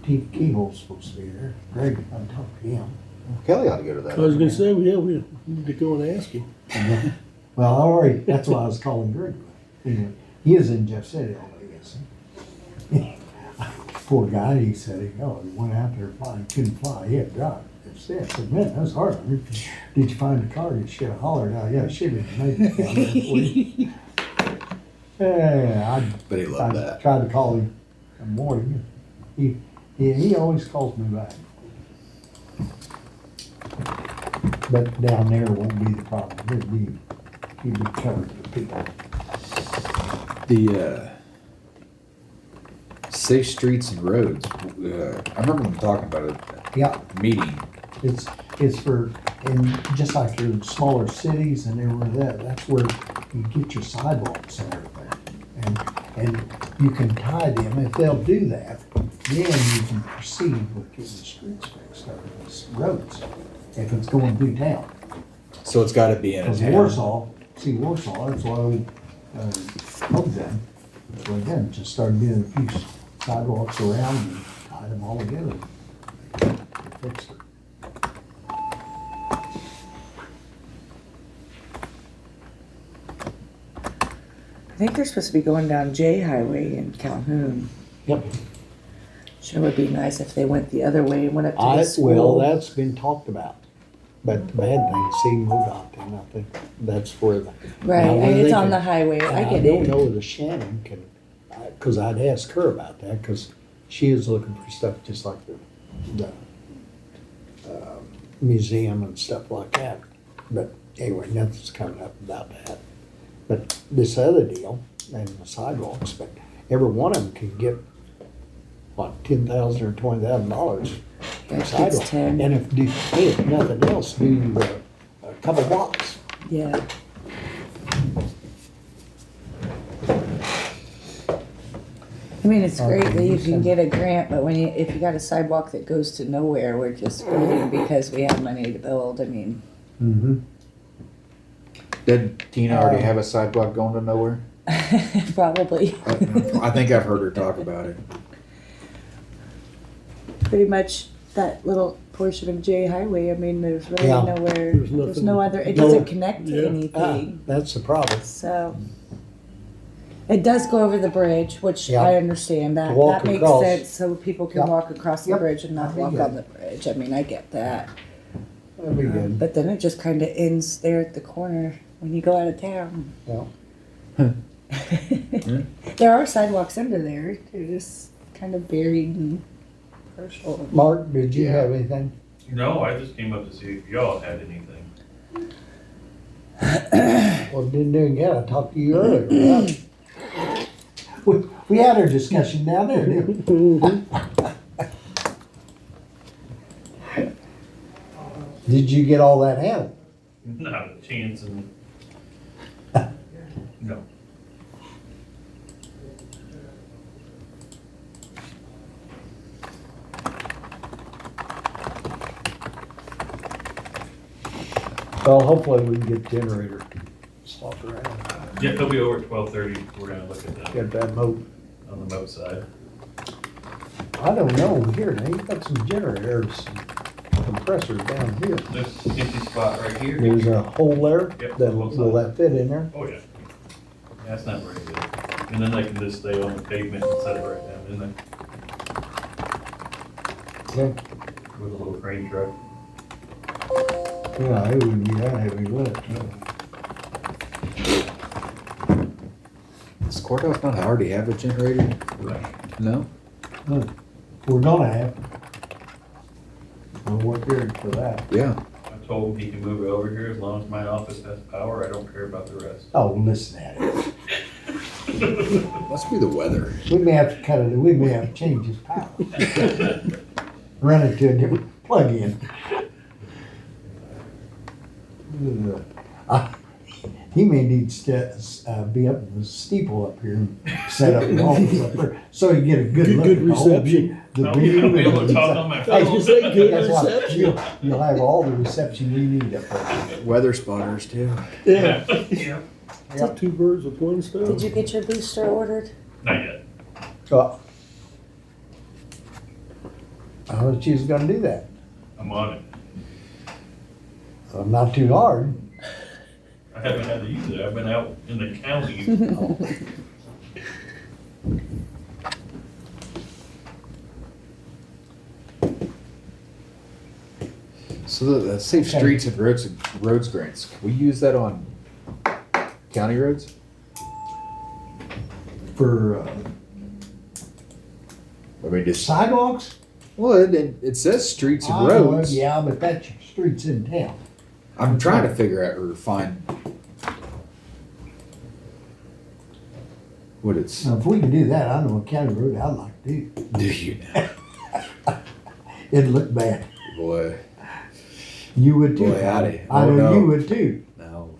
Keyhole's supposed to be there. Greg, I talked to him. Kelly ought to go to that. I was gonna say, yeah, we need to go and ask him. Well, I already, that's why I was calling Greg. He is in Jeff City all day, yes. Poor guy, he said, he went out there flying, couldn't fly, he had to drive. I said, man, that's hard. Did you find the car? You should have hollered out. Yeah, she didn't make it down there for you. Yeah, But he loved I that. tried to call him in the morning. He always calls me back. But down there won't be the problem. He'd be covered with people. The safe streets and roads. I remember them talking about it Yeah, at the meeting. it's for, and just like your smaller cities and everywhere that's where you get your sidewalks and everything. And you can tie them, if they'll do that, then you can proceed with getting the streets fixed, or the roads, if it's going through town. So it's got to be in a Because town. Warsaw, that's why we, hope them, that's what them, just started doing a few sidewalks around and tied them all together. They fixed it. I think they're supposed to be going down J Highway in Calhoun. Yep. Sure would be nice if they went the other way and went up to the school. Well, that's been talked about, but the bad thing, see MoDOT, and I think that's where the. Right, Now, and whether it's they on can- the highway, I get I don't it. know that Shannon can, cause I'd ask her about that, cause she is looking for stuff just like the museum and stuff like that. But anyway, nothing's coming up about that. But this other deal and the sidewalks, but every one of them can get, what, $10,000 or $20,000 Yeah, for it's sidewalk. 10. And if nothing else, do a couple blocks. Yeah. I mean, it's great that you can get a grant, but if you got a sidewalk that goes to nowhere, we're just building because we have money to build, I mean. Mm-hmm. Did Tina already have a sidewalk going to nowhere? Probably. I think I've heard her talk about it. Pretty much that little portion of J Highway, I mean, there's really Yeah. nowhere, There's there's nothing- no other, it No. doesn't connect to Yeah. anything. That's the problem. So, it does go over the bridge, which Yeah. I understand To that, walk that makes across. sense, so people can Yep. walk across the Yep. bridge and not That'd be walk good. on the bridge, I mean, I get that. That'd be good. But then it just kinda ends there at the corner when you go out of town. Yeah. There are sidewalks under there, they're just kind of buried and partial. Mark, did you Yeah. have anything? No, I just came up to see if y'all had anything. Well, didn't do it yet. I talked to you earlier. We had our discussion down there, didn't we? Did you get all that handled? Not a chance and. No. Well, hopefully we can get generator swapped around. Yeah, they'll be over at 12:30. We're gonna look at that Get that moat. on the moat side. I don't know, here, they got some generators, compressors down here. This empty spot right here. There's a hole there. Yep, That, looks will like- that fit in there? Oh, yeah. That's not very good. And then they can just stay on the pavement and set it right down in there Yeah. with a little crane truck. Yeah, it would be that heavy, wouldn't it? Does courthouse not already have a generator? Right. No? We're gonna have, I'll work here for that. Yeah. I told him he can move it over here as long as my office has power. I don't care about the rest. Oh, listen at it. Must be the weather. We may have to cut it, we may have to change his power. Run it to a different plug-in. He may need to be up in the steeple up here and set up an office up there, so you get a good look. Good at the whole reception. the I'll view be able and to the- talk on my I phone. was say good Guess what? reception. You'll have all the reception you need up there. Weather spotters too. Yeah. Yeah. It's two birds with one stone. Did you get your booster ordered? Not yet. So, I thought you was gonna do that. I'm on it. Not too hard. I haven't had to use it. I've been out in the county. So the safe Okay. streets and roads grants, can we use that on county roads? For I mean, just, sidewalks? well, it says streets and I know, roads. Yeah, but that's your streets in town. I'm trying to figure out or find what it's. Now, if we can do that, I know a county road I'd like to do. Do you now? It'd look bad. Boy, You would too. Boy, howdy. I Oh, know no. you would too. no,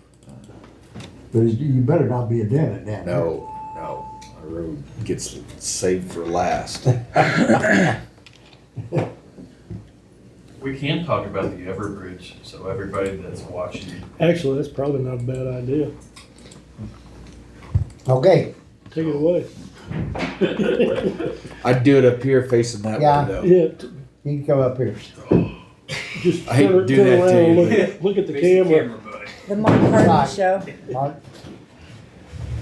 But you better not be a dentist down there. no. Our road gets saved for last. We can talk about the Everbridge, so everybody that's watching. Actually, that's probably not a bad idea. Okay, Take it away. I'd do it up here facing that Yeah. window. Yeah, you can come up here. just I hate to turn do turn that to around and you, look at the camera. buddy. The Mark Harden Right. Show. Mark?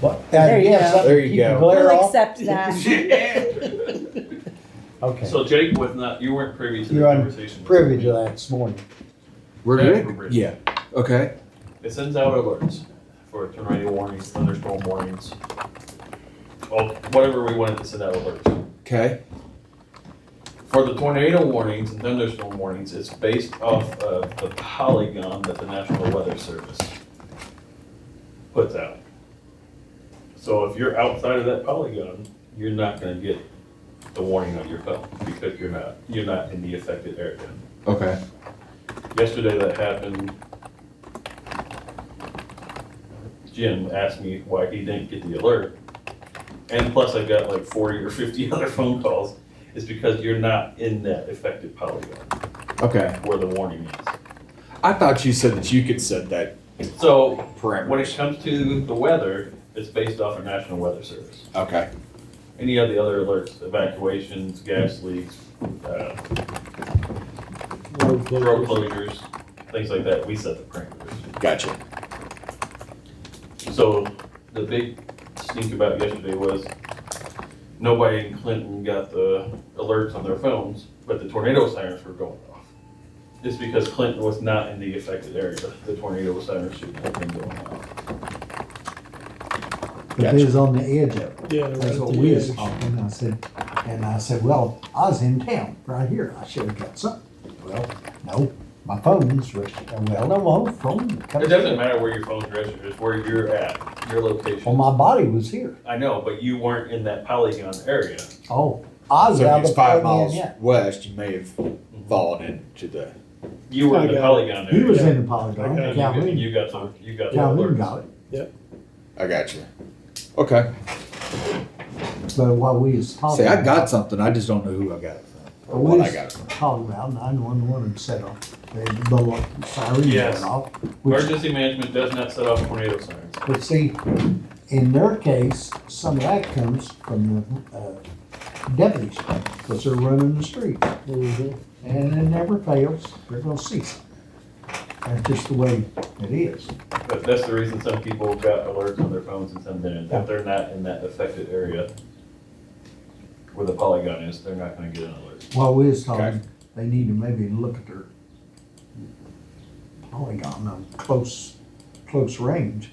What? There you go. There you go. We'll Glare off? accept that. Okay. So Jake was not, you weren't privy to the You're conversation. privy to that this morning. We're good? Everbridge. Yeah. Okay. It sends out alerts for tornado warnings, thunderstorm warnings. Well, whatever we wanted to send out alerts. Okay. For the tornado warnings and thunderstorm warnings, it's based off of the polygon that the National Weather Service puts out. So if you're outside of that polygon, you're not gonna get the warning on your phone because you're not in the affected area. Okay. Yesterday that happened. Jim asked me why he didn't get the alert. And plus I got like 40 or 50 other phone calls. It's because you're not in that affected polygon Okay. where the warning is. I thought you said that you could set that So parameter. when it comes to the weather, it's based off of National Weather Service. Okay. Any of the other alerts, evacuations, gas leaks, Road road closures. closures, things like that, we set the parameters. Gotcha. So the big stink about yesterday was nobody in Clinton got the alerts on their phones, but the tornado sirens were going off. It's because Clinton was not in the affected area. The tornado sirens shouldn't have been going off. But it was on the edge of it. Yeah, right That's at what the we was edge. talking. I said, well, I was in town right here. I should have got something. Well, no, my phone's registered. Well, no, my phone. It doesn't matter where your phone's registered, it's where you're at, your Well, location. my body was here. I know, but you weren't in that polygon area. Oh, I was So out if of it's the 5 plug-in, miles yeah. west, you may have fallen into the. You were I in the got it. polygon He area. was Yeah. in the polygon. I got it. Calhoun, You got the Calhoun alerts. got it. I got you. Okay. But while we was talking. See, I got something. I just don't know who I got it from. Or We what I was got it from. talking about 911 and set off. The sirens Yes. went off. Which, Emergency management does not set off tornado sirens. but see, in their case, some of that comes from the deputies, because they're running the street. Mhm. And it never fails, they're gonna see something. That's just the way it is. But that's the reason some people got alerts on their phones and some didn't. If they're not in that affected area where the polygon is, they're not gonna get an alert. While we was Okay. talking, they need to maybe look at their polygon on close range.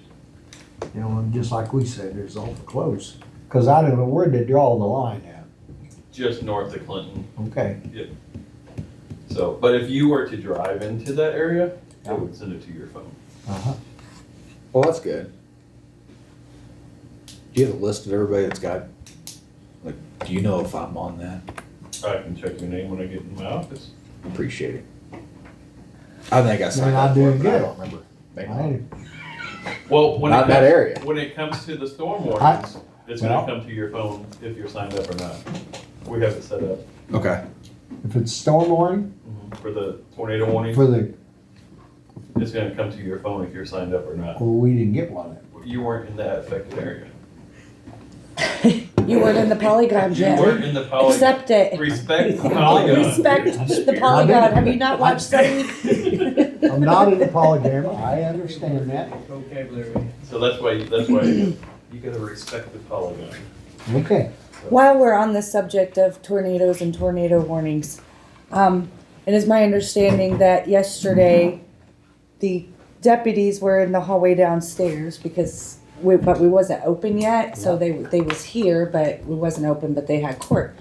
You know, and just like we said, it's awful close. Cause I don't know, where'd they draw the line at? Just north of Clinton. Okay, So, but if you were to drive into that area, it would send it to your phone. Uh-huh. Well, that's good. Do you have a list of everybody that's got, like, do you know if I'm on that? I can check your name when I get in my office. Appreciate it. I think I signed I up do for it, but I good. don't remember. Maybe I- not. Well, when Not in that area. When it comes to the storm warnings, it's well- gonna come to your phone if you're signed up or not. We have it set up Okay. If it's storm warning, for the tornado warning. for the, It's gonna come to your phone if you're signed up or not. well, we didn't get one. You weren't in that affected area. You weren't in the polygon, You Jim. weren't in the polygon. Accept it. Respect the polygon. Respect the polygon. Have you not watched Sunny? I'm not in the polygram, I understand that. Vocabulary. So that's why you gotta respect the polygon. Okay. While we're on the subject of tornadoes and tornado warnings, it is my understanding that yesterday the deputies were in the hallway downstairs because we wasn't open yet, so they was here, but we wasn't open, but they had court,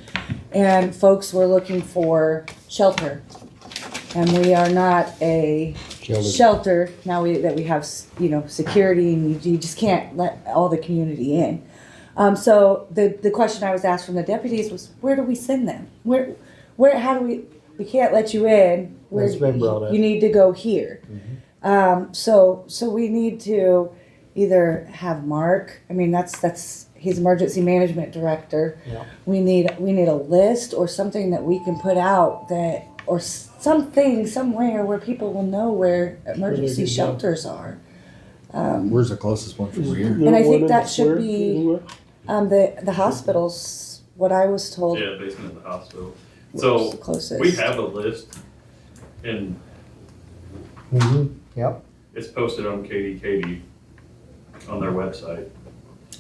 and folks were looking for shelter, and we are not a shelter now that we have security, and you just can't let all the community in. So the question I was asked from the deputies was, where do we send them? How do we can't let you in. That's been brought up. You need to go here. So we need to either have Mark, I mean, he's emergency management director. Yeah. We need a list or something that we can put out or something somewhere where people will know where emergency shelters are. Where's the closest one from here? And I think that should be the hospitals, what I was told. Yeah, basement of the hospital. was So the closest. we have a list and Yep. it's posted on KDKD on their website.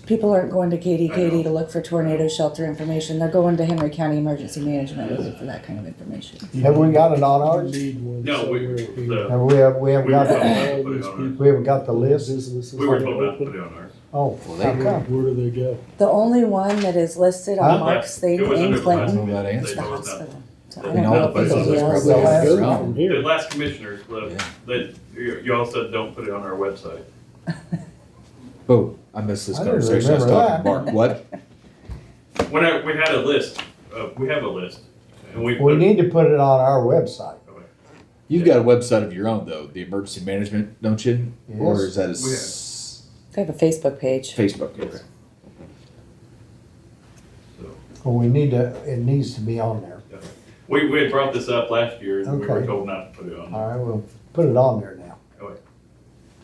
People aren't going to I KDKD know. to look for tornado shelter information. They're going to Henry County Emergency Management looking for that kind of information. Have we got it on ours? Need one No, we, somewhere here. the, We haven't we were got, told the- not to put it on ours. we haven't got the list? Businesses We were that told are not to put open. it on ours. Oh, Well, how they- come? Where do they go? The only one that is listed on Huh? Mark's thing It was under in the last Clinton know that meeting. answer. is They the told us not. hospital. So I You don't know, know if but it's anybody on else the website. has. Yeah. From The here. last commissioners left, y'all said don't put it on our website. Oh, I missed this I didn't conversation. I was remember talking to Mark. What? We had a list, we have a list. And we We put, need to put it on our website. You've got a website of your own though, the emergency management, don't you? Or Yes. is that a We They have a Facebook page. Facebook? Yes. Okay. so, Well, it needs to be on there. we had brought this up last year and we were Okay. told not to put it on. All right, we'll put it on there now. Okay.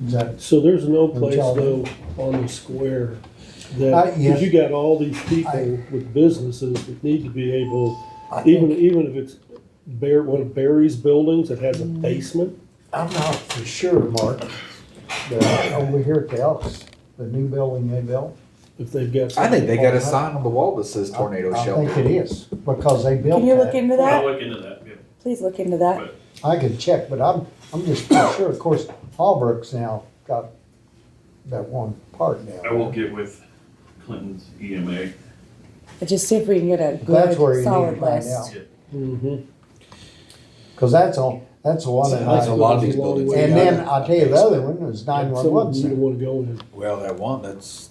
Is that, So there's no place y'all though on the square that, yes. cause you got all these people with businesses that need to be able, I even think, if it's one of Barry's buildings that has a basement, I'm not for sure, Mark, but over here at the Elks, the new building they built. if they've got. I think they got a something- sign on the wall that says tornado I shelter. think it is, because they built Can you look that. into I'll that? look into that, yeah. Please look into that. I could check, but I'm just not sure. Of course, Hallbrook's now got that one part now. I will get with Clinton's EMA. But just see if we can get a That's where you good, need solid to find list. out. Mm-hmm. Cause that's the one that That's a lot of these buildings. And then I'll tell you, the other one was 911 You don't center. wanna go in. Well, that one,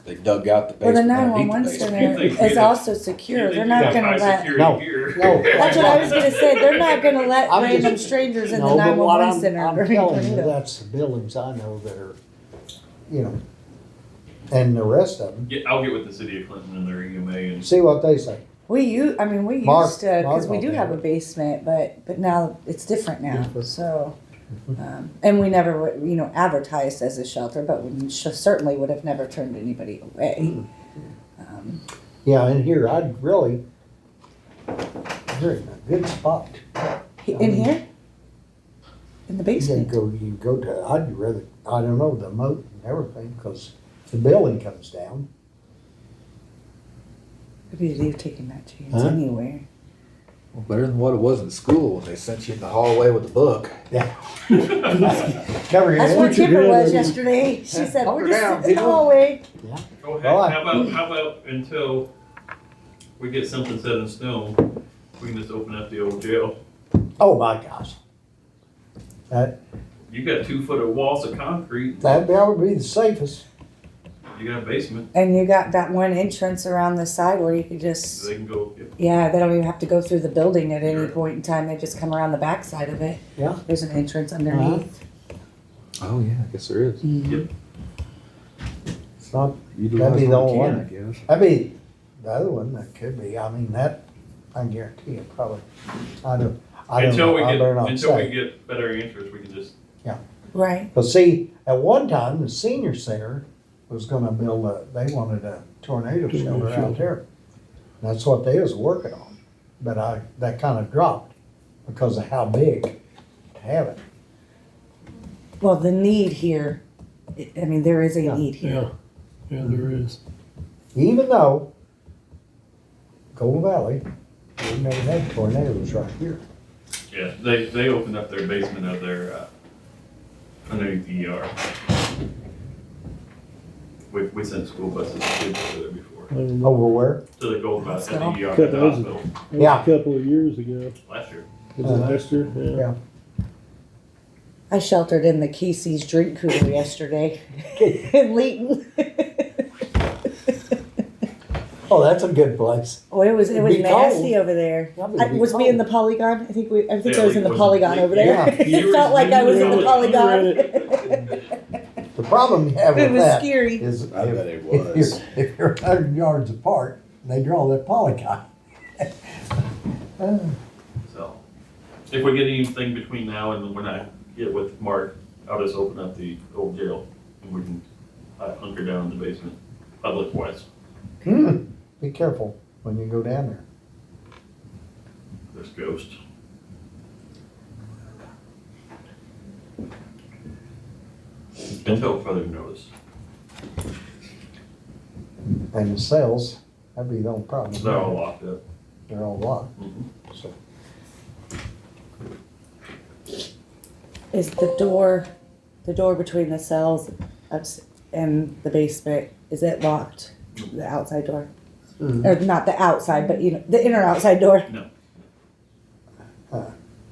they dug out the Well, the basement. underneath 911 the basement. center You think is you also You secure. think They're you not got gonna high let. security No, here? no. That's what I was gonna say. They're not gonna let I'm random just- strangers in the No, but what 911 center I'm during a telling you, tornado. that's the buildings I know that are, and the rest of them, Yeah, I'll get with the city of Clinton and their EMA and see what they say. We used Mark- used to, cause we Mark do will have do a it. basement, but now it's different now, Different. so. And we never, advertised as a shelter, but we certainly would have never turned anybody away. Yeah, and here, I'd really, you're in a good spot. In here? In the You basement? go to, I'd rather, I don't know, the moat and everything, because the building comes down. Maybe you're taking that chance Huh? anywhere. Well, better than what it was in school when they sent you in the hallway with a book. Yeah. Never That's hear where it. Kimber was yesterday. She said, Hunker we're just down, sitting in the people." hallway. Go ahead. Well, How about until we get something set in stone, we can just open up the old jail? Oh my gosh. You got 2 foot of walls of concrete, That would be the safest. you got a basement, And you got that one entrance around the side where you could just, they can go, yeah, they don't even have to go through the building at any Right. point in time. They just come around the back side of it. Yeah. There's an entrance underneath. Oh, yeah, I guess there is. It's not, Utilize That'd be the what you only can, one. I guess. that'd be the other one that could be. I mean, that, I can guarantee it probably. I don't until we know. I get, better not until we say. get better answers, we can just, Right. But see, at one time, the senior center was gonna build they wanted a tornado shelter out there. That's what they was working on. But that kinda dropped because of how big to have it. Well, the need here, I mean, there is a Yeah. need here. Yeah, there is. Even though Golden Valley, we never had tornadoes right here. yeah, they opened up their basement of their, underneath the ER. We sent school buses to kids over there before, I don't know. Over where? to the Gold Bus at the ER at That the was- hospital That was Yeah. a couple of years ago. last year. Was it last year? Yeah. I sheltered in the Casey's drink cooler yesterday in Leeton. Oh, that's a good place. Oh, it was It'd was be nasty cold. over there. That'd I be was we in the cold. Polygon? I think Yeah, I was in the was- Polygon over there. Yeah. It felt like I was in the You were Polygon. in The problem you have It with was that scary. is I bet if, it was. if you're 100 yards apart, they draw that polygon. So, if we get anything between now and when I get with Mark, I'll just open up the old jail and we can hunker down in the basement, public wise. Be careful when you go down there. There's ghosts. Until further notice. And the cells, that'd be the only problem. They're all locked up. They're all locked, Mhm. so. Is the door between the cells and the basement, is it locked? The outside door? Or not the outside, but the inner outside door? No.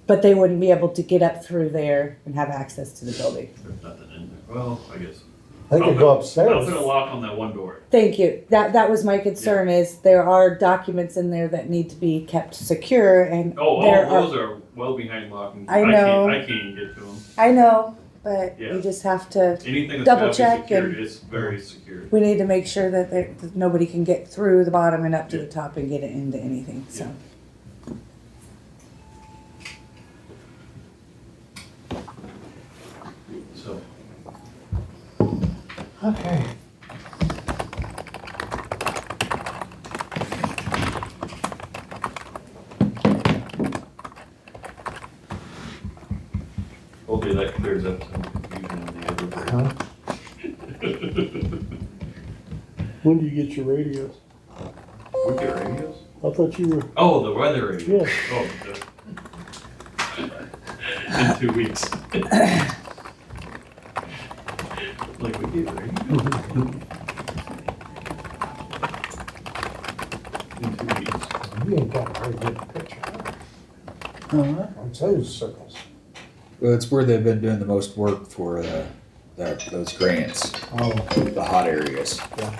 But they wouldn't be able to get up through there and have access to the building. There's nothing in there. Well, I guess. They could go I'll upstairs. put a lock on that one door. Thank you. That was my concern is there are documents in there that need to be kept secure and Oh, there all those are well behind lock and I know. I can't even get to them. I know, but Yeah. you just have to, Anything that's Double gotta be check secured and- is very secure. we need to make sure that nobody can get through the bottom and up to the top and get it into anything, so. So, Okay. hopefully that clears up some confusion in the other. Huh? When do you get your radios? We get radios? I thought you were, Oh, the weather radio. Yeah. Oh, in 2 weeks. Like we get radio. In 2 weeks. You ain't got a very good picture. What's those circles? Well, it's where they've been doing the most work for those grants, Oh, the hot areas. yeah.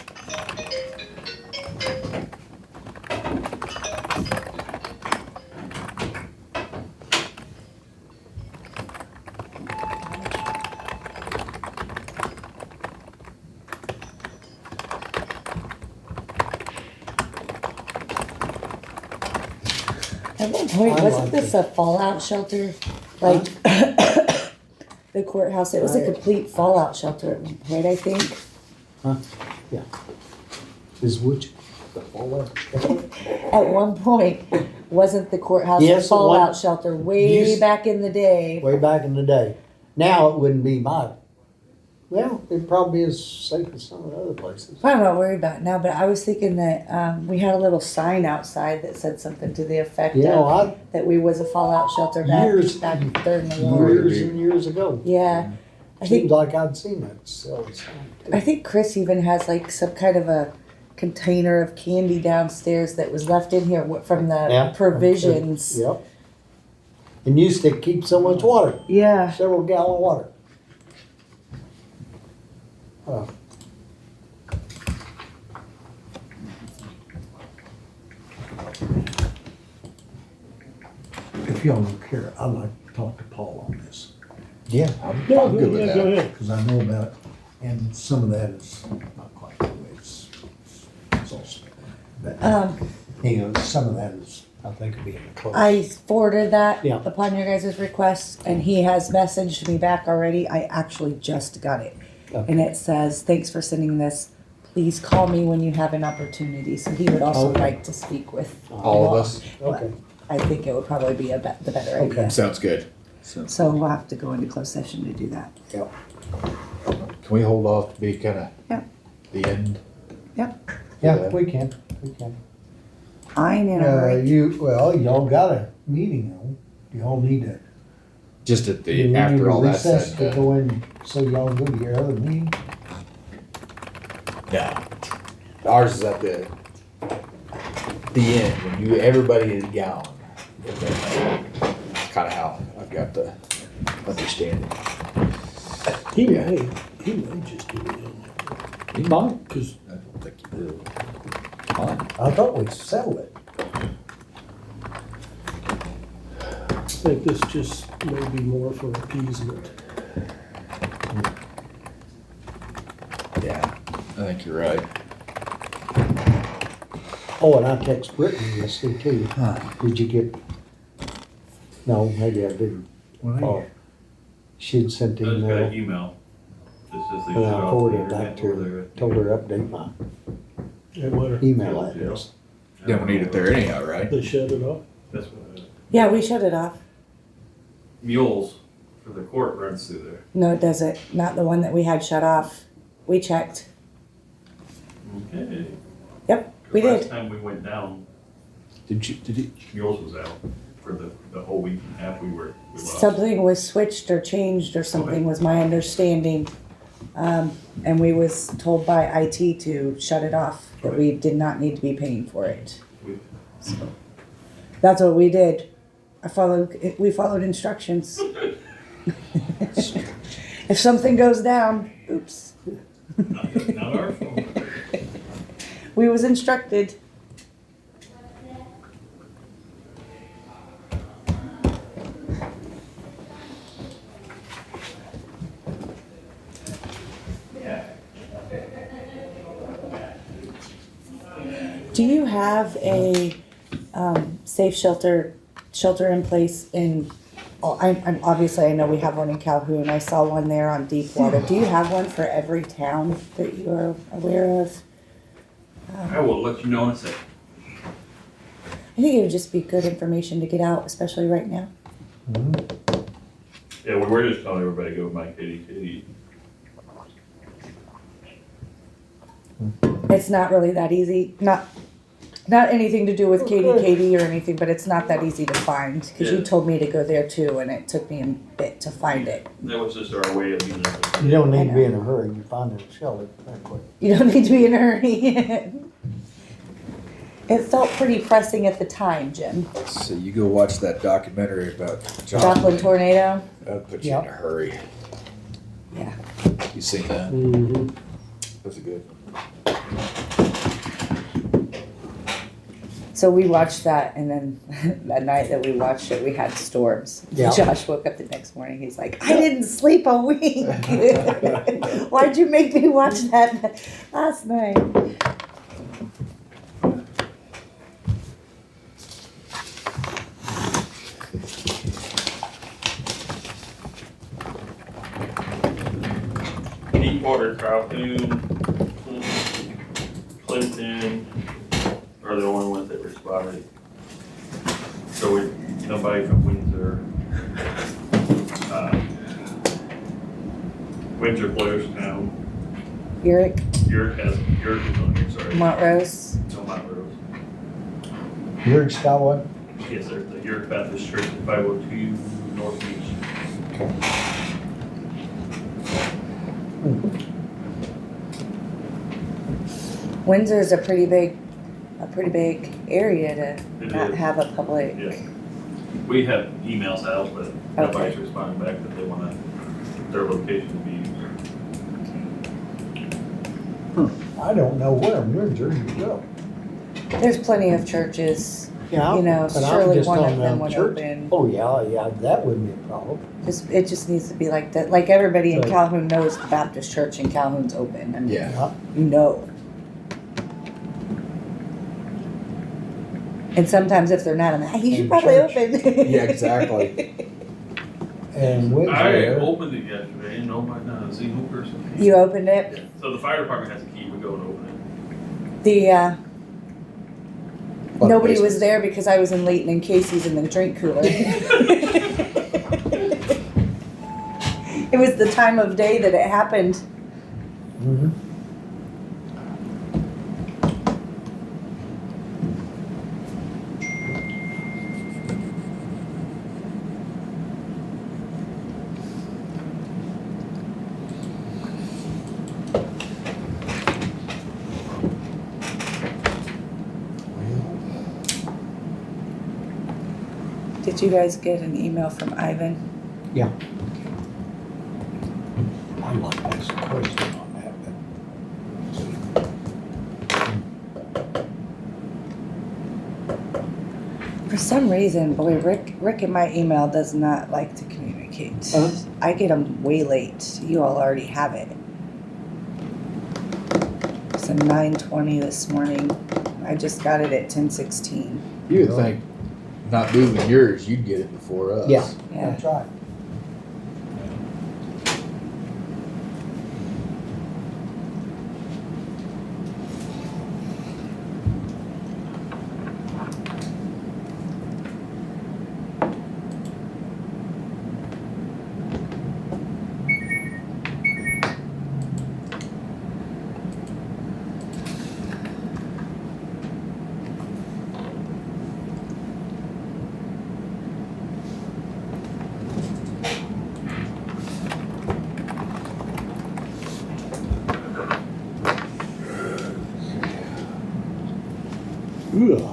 At one point, I wasn't like this a fallout shelter? Like, the courthouse, it was a Right. complete fallout shelter at one point, I think. Is which, the fallout? At one point, wasn't the courthouse a Yes, it was. fallout shelter way Used- back in the day? Way back in the day. Now it wouldn't be well, it probably is safe as some of the other places. I'm not worried about it now, but I was thinking that we had a little sign outside that said something to the effect You know, of that we was a fallout shelter back during the war. years and years ago. Yeah, I Seems think like I'd seen that silly sign I too. think Chris even has like some kind of a container of candy downstairs that was left in here from the Yeah. provisions. Yep. And used to keep so much water, Yeah. several gallon of water. Uh, If y'all don't care, I'd like to talk to Paul on this, Yeah, I'm No, good with yeah, that. go ahead. because I know about it, and some of that is not quite the way it's all spent. But, you know, some of that is, I think, being close. I forwarded that Yeah. upon your guys' request, and he has messaged me back already. I actually just got it. Okay. And it says, thanks for sending this. Please call me when you have an opportunity. So he would also Okay. like to speak with All of us. Okay. I think it would probably be the better Okay. idea. Sounds good. So we'll have to go into closed session to do that. Yep. Can we hold off to be kind of Yeah. the end? Yep. Yeah, we can. I ain't in a hurry. Y'all got a meeting, though. Y'all need to. Just at do we the, need after to all that recess said, to go in, so y'all go to your other meeting? no. Ours is at the end, when everybody is gone. That's kind of how I've got to understand it. He may just do it in You might. because I don't think you will. I thought we settled it. I think this just may be more for appeasement. Yeah, I think you're right. Oh, and I text Brittany yesterday too. Did you get? No, maybe I didn't. Oh, she had sent I just got an email, email. It says they and shut I off forwarded the it back internet to over her, there. told her to update my And what, email address. Don't need it there anyhow, right? they shut it off? That's what, Yeah, we shut it off. Mules for the court runs through there. No, it doesn't. Not the one that we had shut off. We checked. Okay. Yep, we Last did. time we went down, Did you, Mules was out for the whole week and a half we lost. Something was switched or changed or something was my understanding. And we was told by IT to shut it off, that we did not need to be paying for it. We- So that's what we did. We followed instructions. If something goes down, oops, Not our fault. we was instructed. Do you have a safe shelter in place in? Oh, I'm obviously I know we have one in Calhoun. I saw one there on Deepwater. Do you have one for every town that you are aware of? I will let you know in a second. I think it would just be good information to get out, especially right now. Yeah, we were just telling everybody go with my kitty. It's not really that easy. Not anything to do with Katie or anything, but it's not that easy to find. Because you Yeah. told me to go there too, and it took me a bit to find it. That was just our way of being there. You don't need to be in a hurry, you find a shelter very quick. You don't need to be in a hurry. It felt pretty pressing at the time, Jim. so you go watch that documentary about Joplin tornado. That'll put you in a hurry. Yeah. You seen that? Mm-hmm. That's a good one. So we watched that, and then that night that we watched it, we had storms. Yeah. Josh woke up the next morning. He's like, "I didn't sleep a week. Why'd you make me watch that last night?" Deepwater, Calhoun, Clinton are the only ones that responded. So nobody from Windsor, Windsor, Blairstown, Eric, York is on here, sorry. Montrose. No, Montrose. You're in Scotland? Yes, there's the York Baptist Church at 502 North Beach. Windsor is a pretty big area to It not is. have a public. Yeah. We have emails out, but nobody's Okay. responding back that they want their location to be. I don't know where in Windsor you go. There's plenty of churches, Yeah. you know, but I'm surely just one talking of them about would church. open. Oh, yeah, that wouldn't be a problem. It just needs to be like that, like everybody in Right. Calhoun knows the Baptist church in Calhoun's open, and Yeah. you know. And sometimes if they're not, I'm like, hey, you should And probably church. open. Yeah, exactly. And I Windsor, opened it yesterday, and nobody, not a single person. came. You opened it? Yeah. So the fire department has a key, we go and open it. The, Lot of nobody was basements. there because I was in Leighton and Casey's in the drink cooler. It was the time of day that it happened. Mhm. Did you guys get an email from Ivan? Yeah. I'd like to ask a question on that, For some reason, boy, Rick in my email does not like to communicate. I get them way late. You all already have it. It's a 9:20 this morning. I just got it at 10:16. You would think, not moving yours, you'd get it before us. Yeah. Yeah. That's right. Ugh.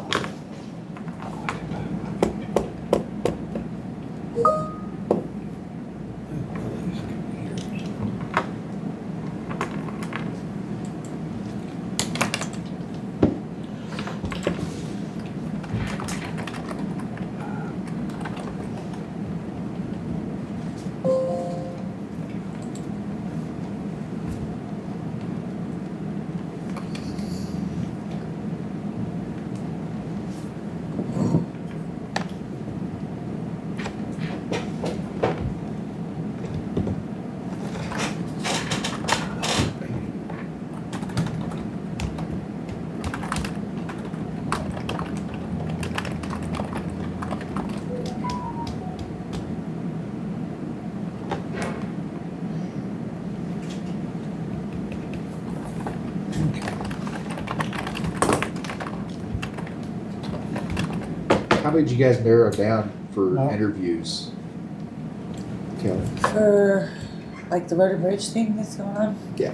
How many did you guys narrow down for No. interviews? Kelly? For like the road and bridge thing that's going on? Yeah.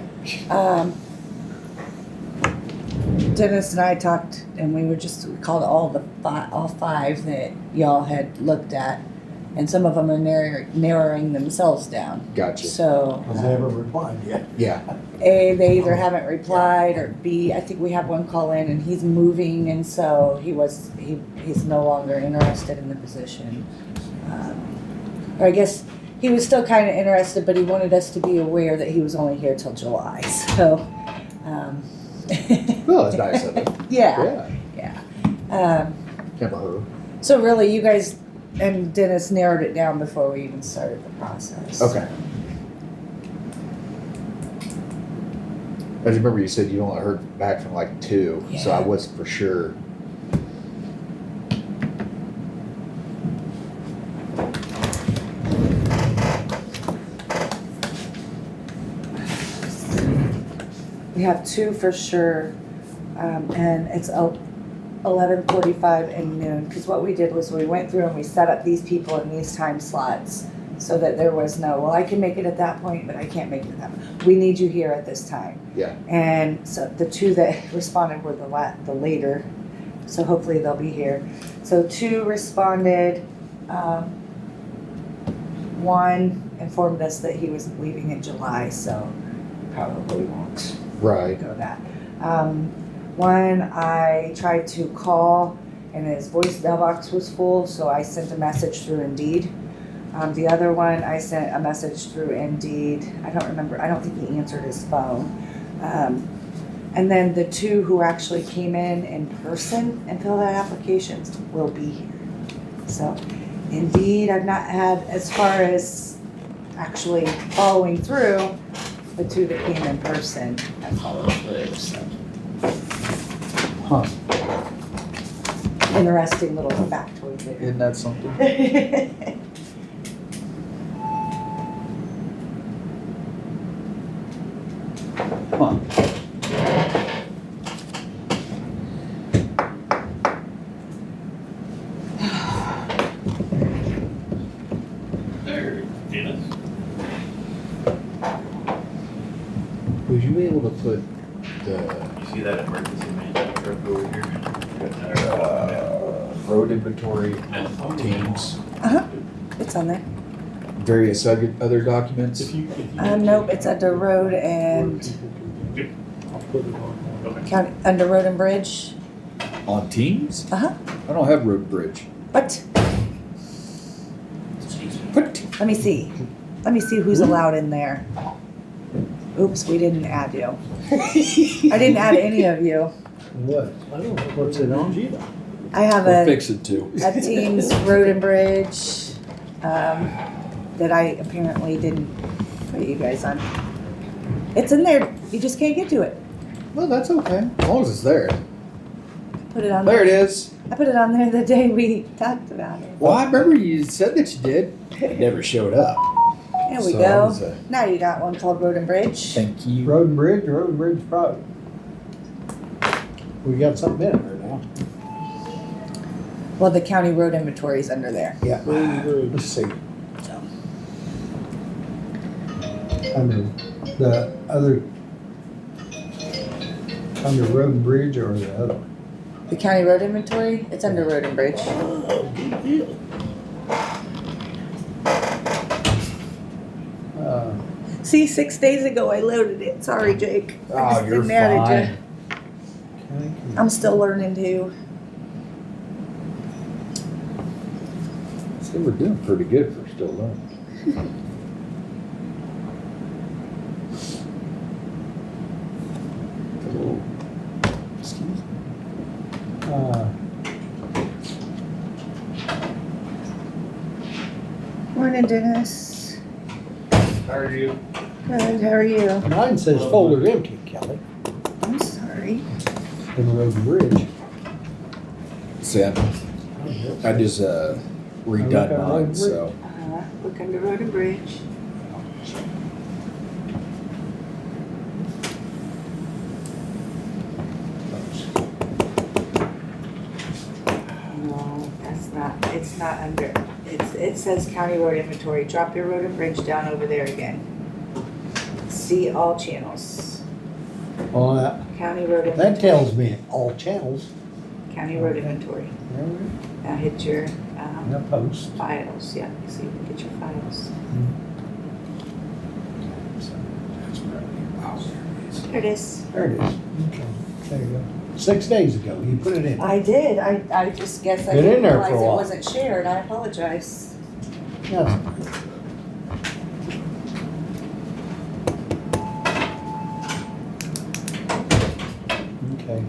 Dennis and I talked, and we called all five that y'all had looked at, and some of them are narrowing themselves down. Gotcha. So, Has they ever replied yet? Yeah. A, they either haven't replied, or B, I think we have one call in and he's moving, and so he's no longer interested in the position. Or I guess he was still kind of interested, but he wanted us to be aware that he was only here till July, so. Well, it's nice of it. Yeah, Yeah. yeah. Yamaha. So really, you guys and Dennis narrowed it down before we even started the process. Okay. I remember you said you only heard back from like 2, so I Yeah. wasn't for sure. We have 2 for sure, and it's 11:45 and noon. Because what we did was we went through and we set up these people in these time slots so that there was no, well, I can make it at that point, but I can't make it at that point. We need you here at this time. Yeah. And so the 2 that responded were the later, so hopefully they'll be here. So 2 responded, One informed us that he was leaving in July, so probably won't Right. go that. One, I tried to call and his voice mailbox was full, so I sent a message through Indeed. The other one, I sent a message through Indeed. I don't remember, I don't think he answered his phone. And then the two who actually came in person and filled out applications will be here. So Indeed, I've not had, as far as actually following through, the two that came in person have followed through, so. Huh. Interesting little factoid there. Isn't that something? Huh. There, Dennis. Would you be able to put the You see that emergency management truck over here? road inventory teams, It's on there. various other documents? If you Nope, it's under road and I'll put it on. county, under road and bridge. On teams? Uh-huh. I don't have road bridge. But, What? let me see. Let me see who's allowed in there. Oops, we didn't add you. I didn't add any of you. What? I don't know What's it on? Either. I have We're a fixing to. Teams Road and Bridge, that I apparently didn't put you guys on. It's in there, you just can't get to it. Well, that's okay, as long as it's there. Put it on There there. it is. I put it on there the day we talked about it. Well, I remember you said that you did. It never showed up. There we So I go. was, Now you got one called Road and Bridge. Thank you. Road and Bridge Road. We got something in there now. Well, the county road inventory is under there. Yeah, let's see. So. Under the other, under Road and Bridge or the other one? The county road inventory, it's under Road and Bridge. Oh, good deal. See, 6 days ago I loaded it. Sorry, Jake. I Oh, just you're didn't add it fine. yet. I'm still learning too. So we're doing pretty good for still learning. Excuse me. Morning, Dennis. How are you? Good, how are you? Mine says folder empty, Kelly, I'm sorry. in Road and Bridge. See, I just redone mine, so. Look under Road and Bridge. No, that's not, it's not under, it says county road inventory. Drop your road and bridge down over there again. See all channels. Oh, that, County road inventory. that tells me all channels. County road inventory. In Now hit your, the post. files, yeah, so you can get your files. There it is. There it is. Okay, there you go. 6 days ago, you put it in. I did, I just guess I Been didn't in there for realize a it while. wasn't shared, I apologize. Yes. Okay.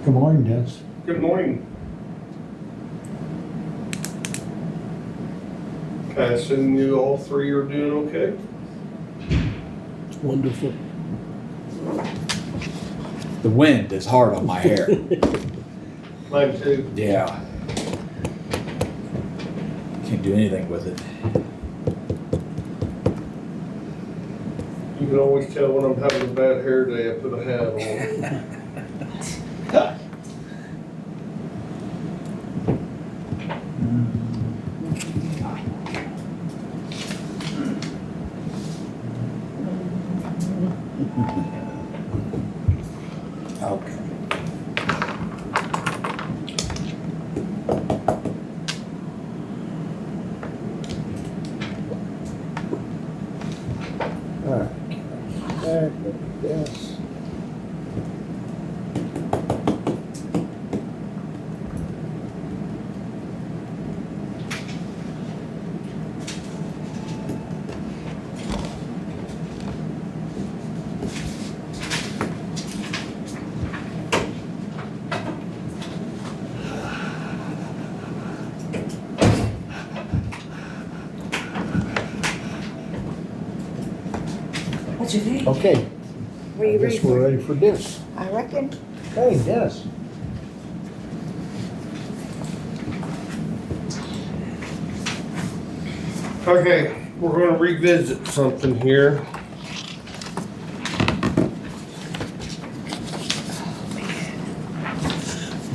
Good morning, Dennis. Good morning. Can I assume you all three are doing okay? It's wonderful. The wind is hard on my hair. Mine too. Yeah. Can't do anything with it. You can always tell when I'm having a bad hair day, I put a hat on. Okay. you think? Okay, Were you I guess we're ready? ready for dinner. I reckon. Hey, Dennis. Okay, we're gonna revisit something here.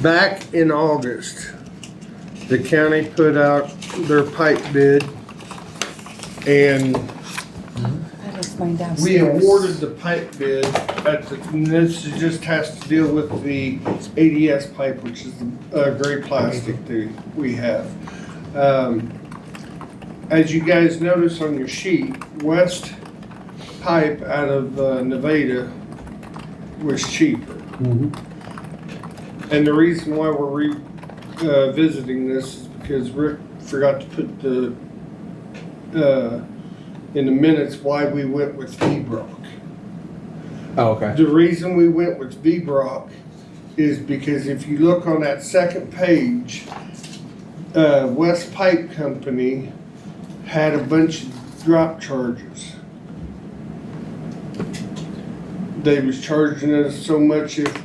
Back in August, the county put out their pipe bid and I left mine we downstairs. awarded the pipe bid and this just has to deal with the ADS pipe, which is the gray plastic that we have. As you guys notice on your sheet, West Pipe out of Nevada was cheaper. And the reason why we're revisiting this is because Rick forgot to put the in the minutes why we went with V-Brock. Oh, okay. The reason we went with V-Brock is because if you look on that second page, West Pipe Company had a bunch of drop charges. They was charging us so much if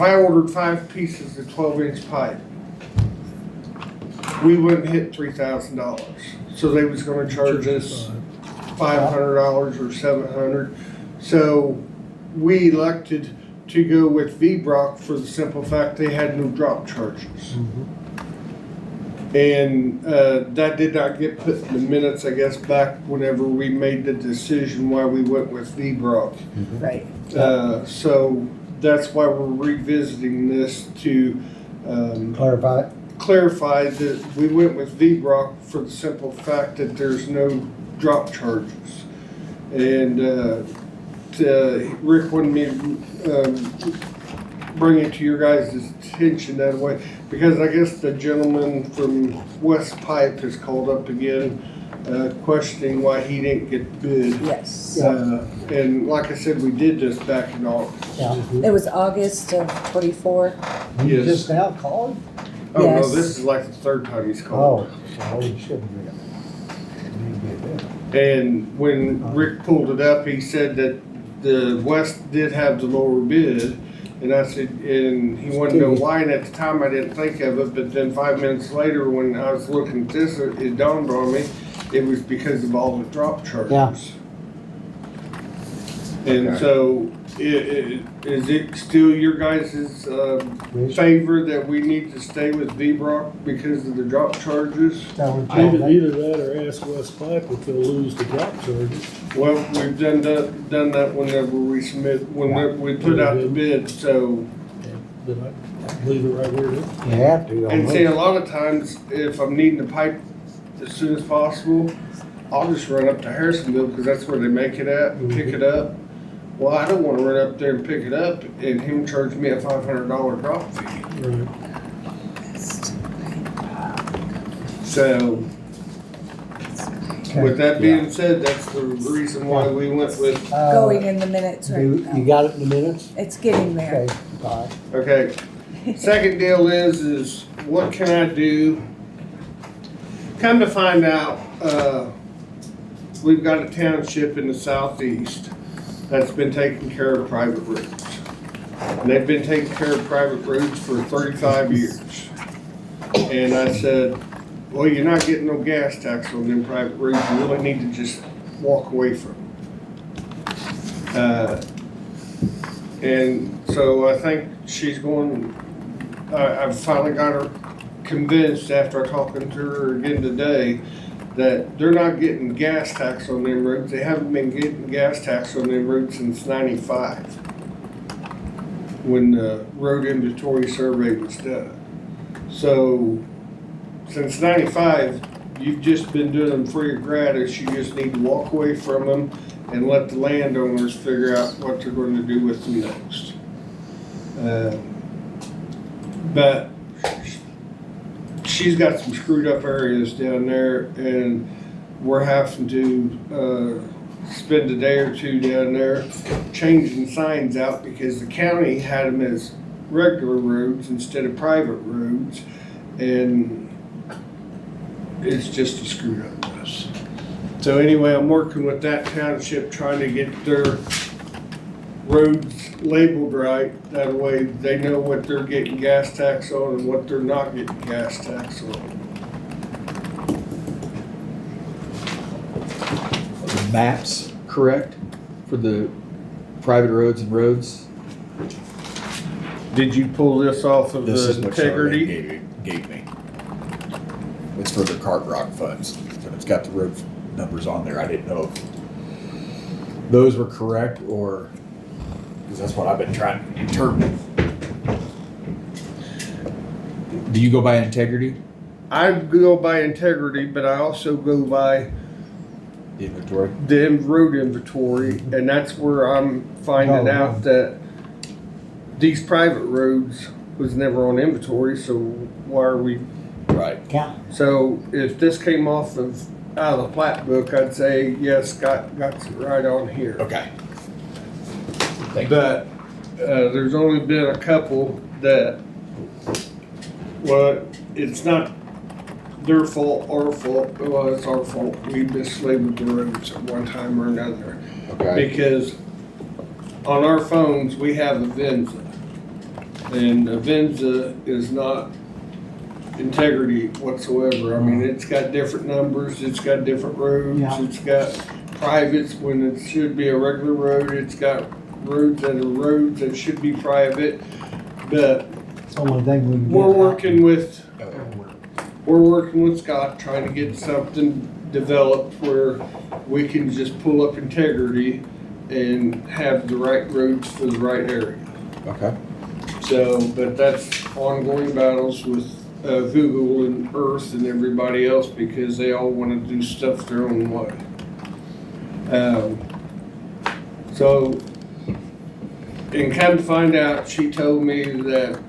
I ordered 5 pieces of 12-inch pipe, we wouldn't hit $3,000. So they was gonna charge us $500 or $700. So we elected to go with V-Brock for the simple fact they had no drop charges. And that did not get put in the minutes, I guess, back whenever we made the decision why we went with V-Brock. Right. So that's why we're revisiting this to Clarify. that we went with V-Brock for the simple fact that there's no drop charges. And Rick wanted me to bring it to your guys' attention that way, because I guess the gentleman from West Pipe has called up again, questioning why he didn't get bid. Yes. And like I said, we did this back in August. Yeah. It was August of 24. You Yes. just now called? Oh, no, Yes. this is like the third time he's called. Oh, you shouldn't be. And when Rick pulled it up, he said that the West did have the lower bid. And I said, and he wanted to know why, and at the time I didn't think of it, but then 5 minutes later, when I was looking at this, it dawned on me, it was because of all the drop charges. Yeah. And Okay. so, is it still your guys' favor that we need to stay with V-Brock because of the drop charges? Either that or ask West Pipe if they'll lose the drop charges. Well, we've done that whenever we whenever we put out the bid, so. Then I leave it right where it is. You have to. And see, a lot of times, if I'm needing the pipe as soon as possible, I'll just run up to Harrisonville, because that's where they make it at, and pick it up. Well, I don't wanna run up there and pick it up, and him charge me a $500 drop fee. Right. So, with that being said, that's the reason why we went with, Going in the minutes right You now. got it in the minutes? It's getting there. Okay, all right. okay. Second deal is what can I do? Come to find out, we've got a township in the southeast that's been taking care of private roads. And they've been taking care of private roads for 35 years. And I said, well, you're not getting no gas tax on them private roads, you really need to just walk away from them. And so I think she's going, I've finally got her convinced after talking to her again today that they're not getting gas tax on them roads. They haven't been getting gas tax on them roads since '95, when the road inventory survey was done. So since '95, you've just been doing them free or gratis. You just need to walk away from them and let the landowners figure out what they're going to do with them next. But she's got some screwed up areas down there, and we're having to spend a day or two down there changing signs out because the county had them as regular roads instead of private roads, and it's just a screwed up mess. So anyway, I'm working with that township, trying to get their roads labeled right. That way they know what they're getting gas tax on and what they're not getting gas tax on. The maps correct for the private roads and roads? Did you pull this off of This is the what Charlotte integrity? gave me. It's for the cart rock funds, and it's got the road numbers on there. I didn't know if those were correct or, because that's what I've been trying to determine. Do you go by integrity I go by integrity, but I also go by inventory? the road inventory, and that's where I'm finding Oh, out that these private roads was never on inventory, so why are we? Right. Count. So if this came off of, out of the plat book, I'd say, yes, got it right on here. Okay. But, there's only been a couple that, well, it's not their fault, our fault, well, it's our fault. We mislabeled the roads at one time or another. Okay. Because on our phones, we have Avenza. And Avenza is not integrity whatsoever. I mean, it's got different numbers, it's got different roads, Yeah. it's got privates when it should be a regular road, it's got roads that should be private. But It's the only thing we can get. we're out. working with Scott, trying to get something developed where we can just pull up integrity and have the right roads for the right area. Okay. So, but that's ongoing battles with Google and Earth and everybody else because they all want to do stuff their own way. So, and come to find out, she told me that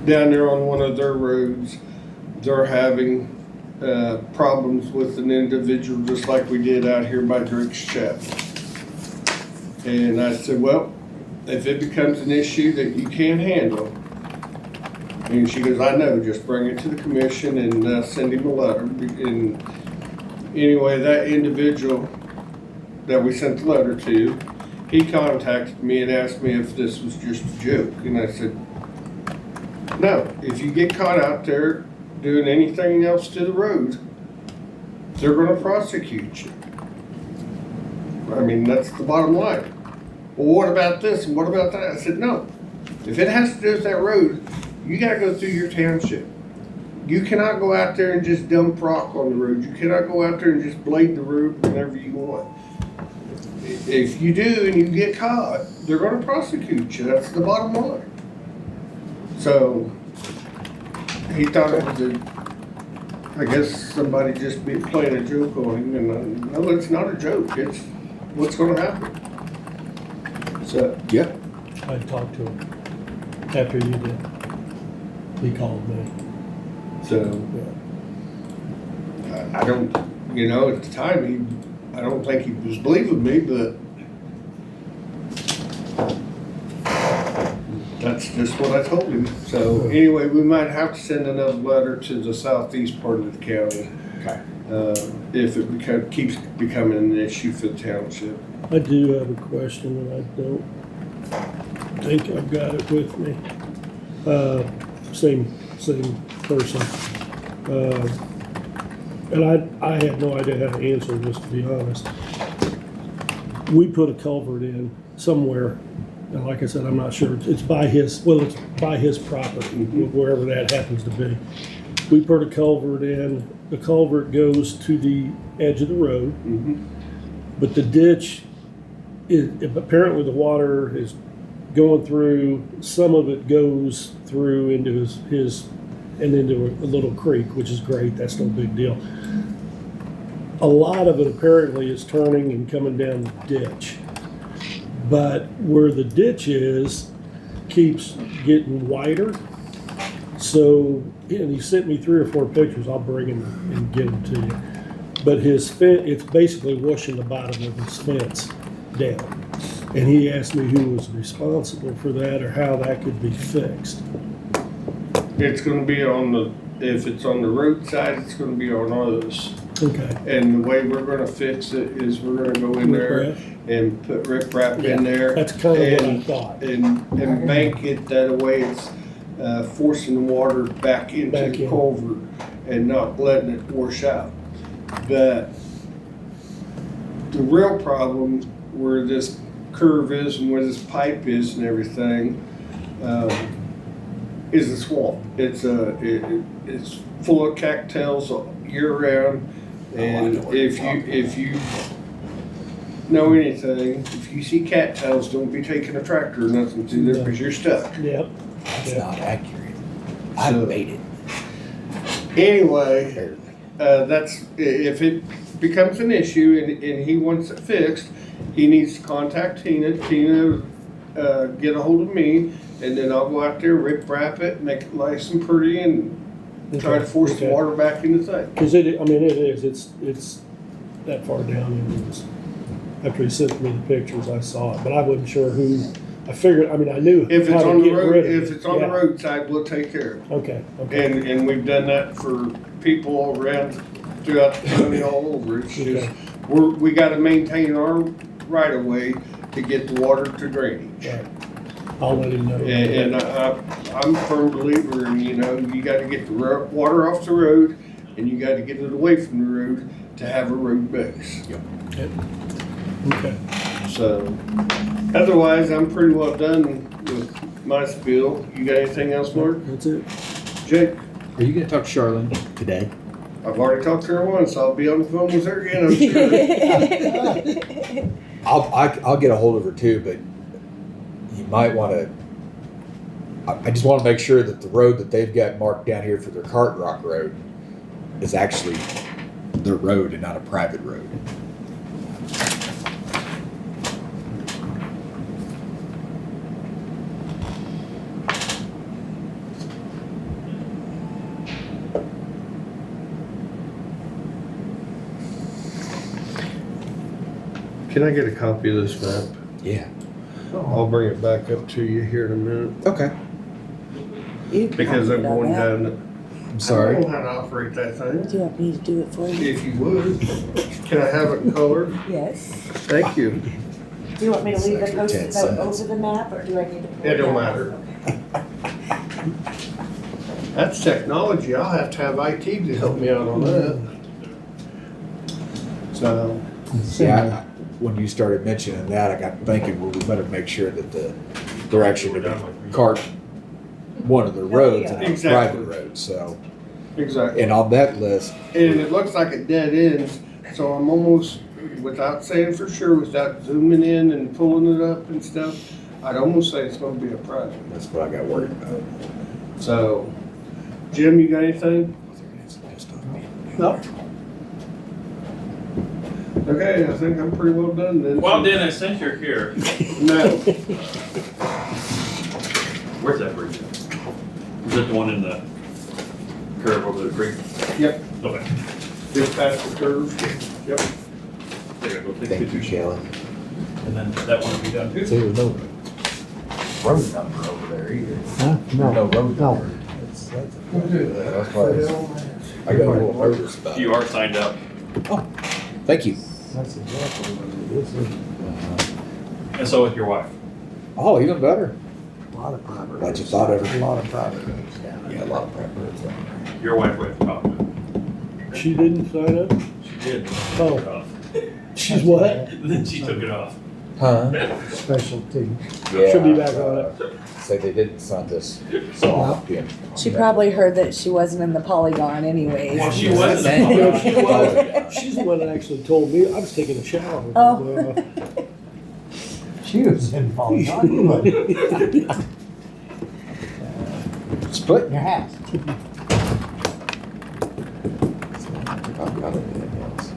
down there on one of their roads, they're having problems with an individual just like we did out here by Drake's Chapel. And I said, well, if it becomes an issue that you can't handle, and she goes, I know, just bring it to the commission and send him a letter. And anyway, that individual that we sent the letter to, he contacted me and asked me if this was just a joke. And I said, no, if you get caught out there doing anything else to the road, they're gonna prosecute you. I mean, that's the bottom line. Well, what about this and what about that? I said, no. If it has to do with that road, you gotta go through your township. You cannot go out there and just dump rock on the road. You cannot go out there and just blade the road whenever you want. If you do and you get caught, they're gonna prosecute you. That's the bottom line. So, he thought it was I guess somebody just playing a joke on him, and no, it's not a joke. It's what's gonna happen. So, Yeah. I talked to him after you did. He called me. so I don't, at the time, I don't think he was believing me, but that's just what I told him. So anyway, we might have to send another letter to the southeast part of the county. Okay. If it keeps becoming an issue for the township. I do have a question, and I don't think I've got it with me. Same person. And I had no idea how to answer this, to be honest. We put a culvert in somewhere, and like I said, I'm not sure, it's by his property, wherever that happens to be. We put a culvert in, the culvert goes to the edge of the road, but the ditch, apparently the water is going through, some of it goes through into his and into a little creek, which is great, that's no big deal. A lot of it apparently is turning and coming down the ditch. But where the ditch is, keeps getting wider. So, and he sent me 3 or 4 pictures, I'll bring them and get them to you. But his fence, it's basically washing the bottom of his fence down. And he asked me who was responsible for that or how that could be fixed. It's gonna be if it's on the roadside, it's gonna be on us. Okay. And the way we're gonna fix it is we're gonna go in there and put riprap in there. That's kind of what I and- thought. And bank it that way it's forcing the water back into Back the in. culvert and not letting it wash out. But the real problem where this curve is and where this pipe is and everything is the swamp. It's full of cattails year round. And if you know anything, if you see cattails, don't be taking a tractor or nothing through there because you're stuck. Yep. That's Yeah. not accurate. I So- made it. Anyway, Barely. that's, if it becomes an issue and he wants it fixed, he needs to contact Tina. Tina, get a hold of me, and then I'll go out there, rip-wrap it, make it nice and pretty, and try to force the Okay. water back in the thing. Cause it is, it's that far down and it was, after he sent me the pictures, I saw it, but I wasn't sure who, I figured, I knew If how it's to on the get road, rid of if it. it's on the Yeah. roadside, we'll take care of it. Okay. And we've done that for people all around, throughout the county, all over. It's just, Okay. we gotta maintain our right of way to get the water to drainage. Right. I'll let him know. And I'm a firm believer in, you gotta get the water off the road and you gotta get it away from the road to have a road base. Okay. So, otherwise, I'm pretty well done with my spiel. You got anything else, Mark? That's it. Jake? Are you gonna talk to Charlene today? I've already talked to her once. I'll be on the phone with her again, I'm sure. I'll get a hold of her too, but you might want to. I just want to make sure that the road that they've got marked down here for their Cart Rock Road is actually their road and not a private road. Can I get a copy of this map? Yeah. I'll bring it back up to you here in a minute. Okay. Because I'm going down. I'm I sorry. don't know how to operate that thing. Do you want me to do it for you? If you would. Can I have it in color? Yes. Thank you. Do you want me to leave the It's like post-it 10 note cents. over the map, or do I need to? pull It don't out? matter. Okay. That's technology. I'll have to have IT to help me out on that. So, Yeah. When you started mentioning that, I got thinking, well, we better make sure that they're actually going to cart one of the roads and not a Exactly. private road. So, exactly. and on that list, And it looks like it dead ends, so I'm almost, without saying for sure, without zooming in and pulling it up and stuff, I'd almost say it's gonna be a private. that's what I got worried about. So, Jim, you got anything? No. Okay, I think I'm pretty well done then. Well, Dennis, since you're here, No, where's that bridge? Is it the one in the curve over the creek? Yep. Okay. just past the curve. Yep. There you go. Take Thank you, pictures. Kelly. And then that one will be done too. See, there's no road number over there either. Huh? No No, road no. number. That's why I got a little nervous about it. You are signed up. Thank you. That's exactly what it is. And so is your wife. Oh, even better. A lot of private. Glad you thought of it. A lot of private roads down there. Yeah, a lot of private roads down there. Your wife went to talk. She didn't sign up? She did. Oh. She's what? Then she took it off. Huh? Specialty. Yeah. She'll be back on it. Say they didn't sign this, so I'll be in. She probably heard that she wasn't in the polygon anyways. Well, she wasn't. Yeah, she was. She's the one that actually told me, I was taking a shower. Oh. She was in Polygon, but Split. in your house. I've got anything else.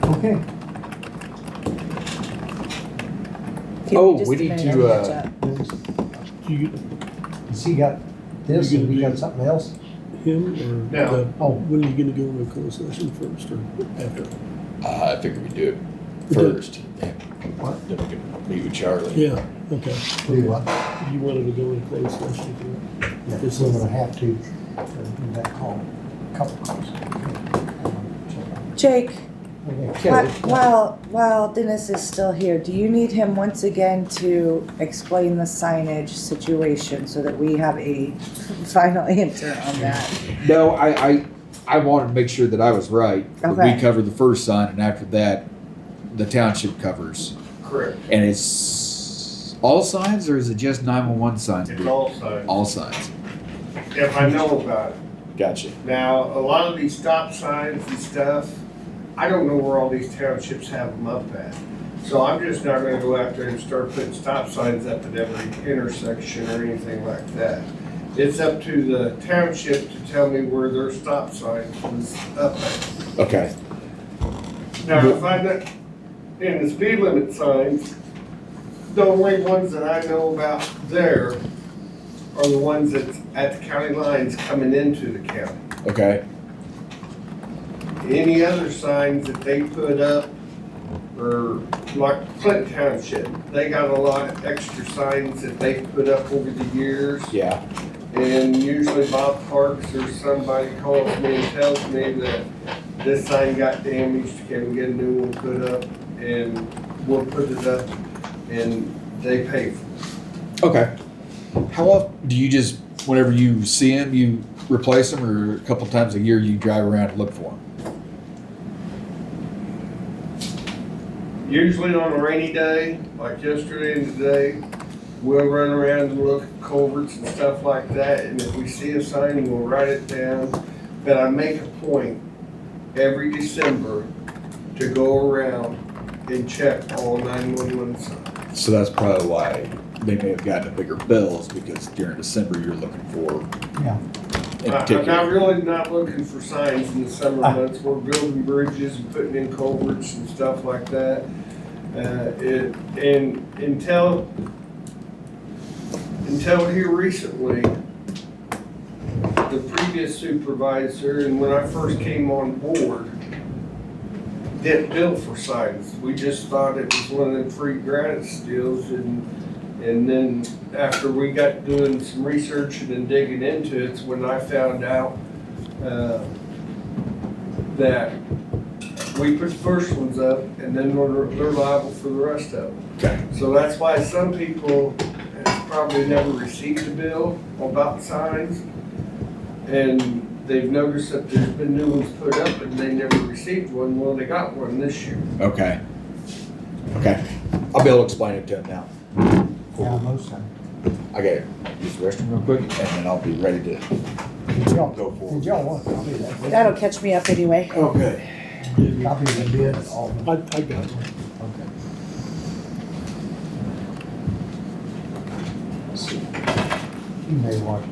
Okay. Give me Oh, just we a need minute to, catch up. You, Has he got this You and we gonna got something else? him or No. the, Oh. when are you gonna go into closed session first or after? I figured we'd do it first. And What? then we can meet with Charlie. Yeah, okay. Do what? You wanted to go in closed session, Yeah, This we're is- gonna have to, do that call, couple calls. Jake, Okay. while Dennis is still here, do you need him once again to explain the signage situation so that we have a final answer on that? No, I wanted to make sure that I was right. That Okay. we cover the first sign, and after that, the township covers. Correct. And it's all signs, or is it just 911 signs? It's all signs, All signs. if I know about it. Gotcha. Now, a lot of these stop signs and stuff, I don't know where all these townships have them up at. So I'm just not gonna go out there and start putting stop signs up at every intersection or anything like that. It's up to the township to tell me where their stop sign was up at. Okay. Now, if I know, in the speed limit signs, the only ones that I know about there are the ones that's at the county lines coming into the county. Okay. Any other signs that they put up, or like Clinton Township, they got a lot of extra signs that they put up over the years. Yeah. And usually Bob Parks or somebody calls me and tells me that this sign got damaged, can we get a new one put up? And we'll put it up and they pay for it. Okay. How often do you just, whenever you see them, you replace them, or a couple times a year you drive around and look for them? Usually on a rainy day, like yesterday and today, we'll run around and look at culverts and stuff like that, and if we see a sign, we'll write it down. But I make a point every December to go around and check all 911 signs. So that's probably why they may have gotten a bigger bills, because during December you're looking for, Yeah. in I'm particular. not really not looking for signs in the summer months. We're building bridges and putting in culverts and stuff like that. And until here recently, the previous supervisor, and when I first came on board, didn't bill for signs. We just thought it was one of them free gratis deals, and then after we got doing some research and digging into it, it's when I found out that we put the first ones up, and then they're liable for the rest of them. Okay. So that's why some people have probably never received a bill about signs, and they've noticed that there's been new ones put up and they never received one. Well, they got one this year. Okay. Okay. I'll be able to explain it to him now. Yeah, most of them. I gotta use the restroom real quick, and then I'll be ready to Did y'all, go for did it. y'all want a copy of that? That'll catch me up anyway. Okay. Copy of the bid and all. I got one. Okay. You may want.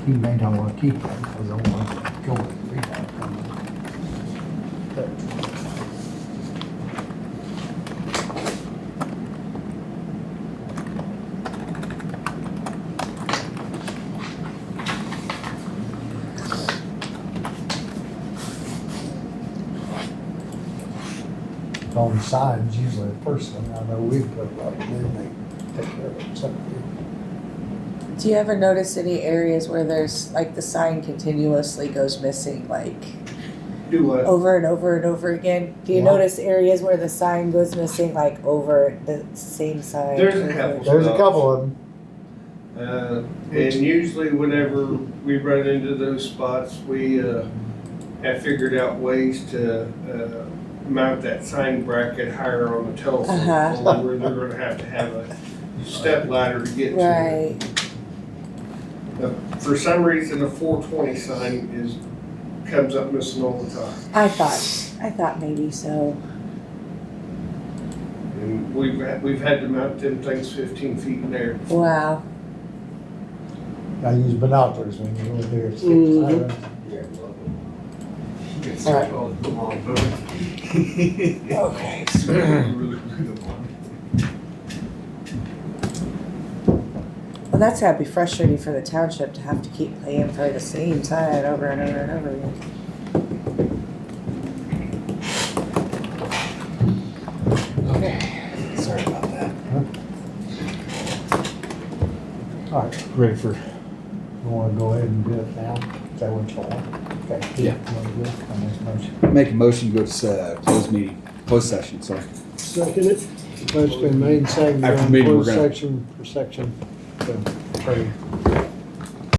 He may not want to keep that because I don't want to go with rehab. On the signs, usually the first one, I know we've put up, and then they take care of it separately. Do you ever notice any areas where there's, like, the sign continuously goes missing, like, Do what? over and over and over again? Do you Yeah. notice areas where the sign goes missing, like, over the same sign? There's a couple. There's a couple of them. And usually whenever we run into those spots, we have figured out ways to mount that sign bracket higher on the telephone Uh-huh. pole where they're gonna have to have step ladder to get to. Right. For some reason, the 420 sign comes up missing all the time. I thought maybe so. And we've had to mount them things 15 feet in there. Wow. I use binoculars when you're over there. Mhm. Okay. Well, that's gotta be frustrating for the township to have to keep paying for the same sign over and over and over again. Okay, sorry about that. All right, ready for, you wanna go ahead and do it now? Is that what you want? Okay. Yeah. You wanna do it on this motion? Make a motion to go to closed session, sorry. Second it. Motion been made, seconded, After on meeting, we're closed gonna- section for section, trade.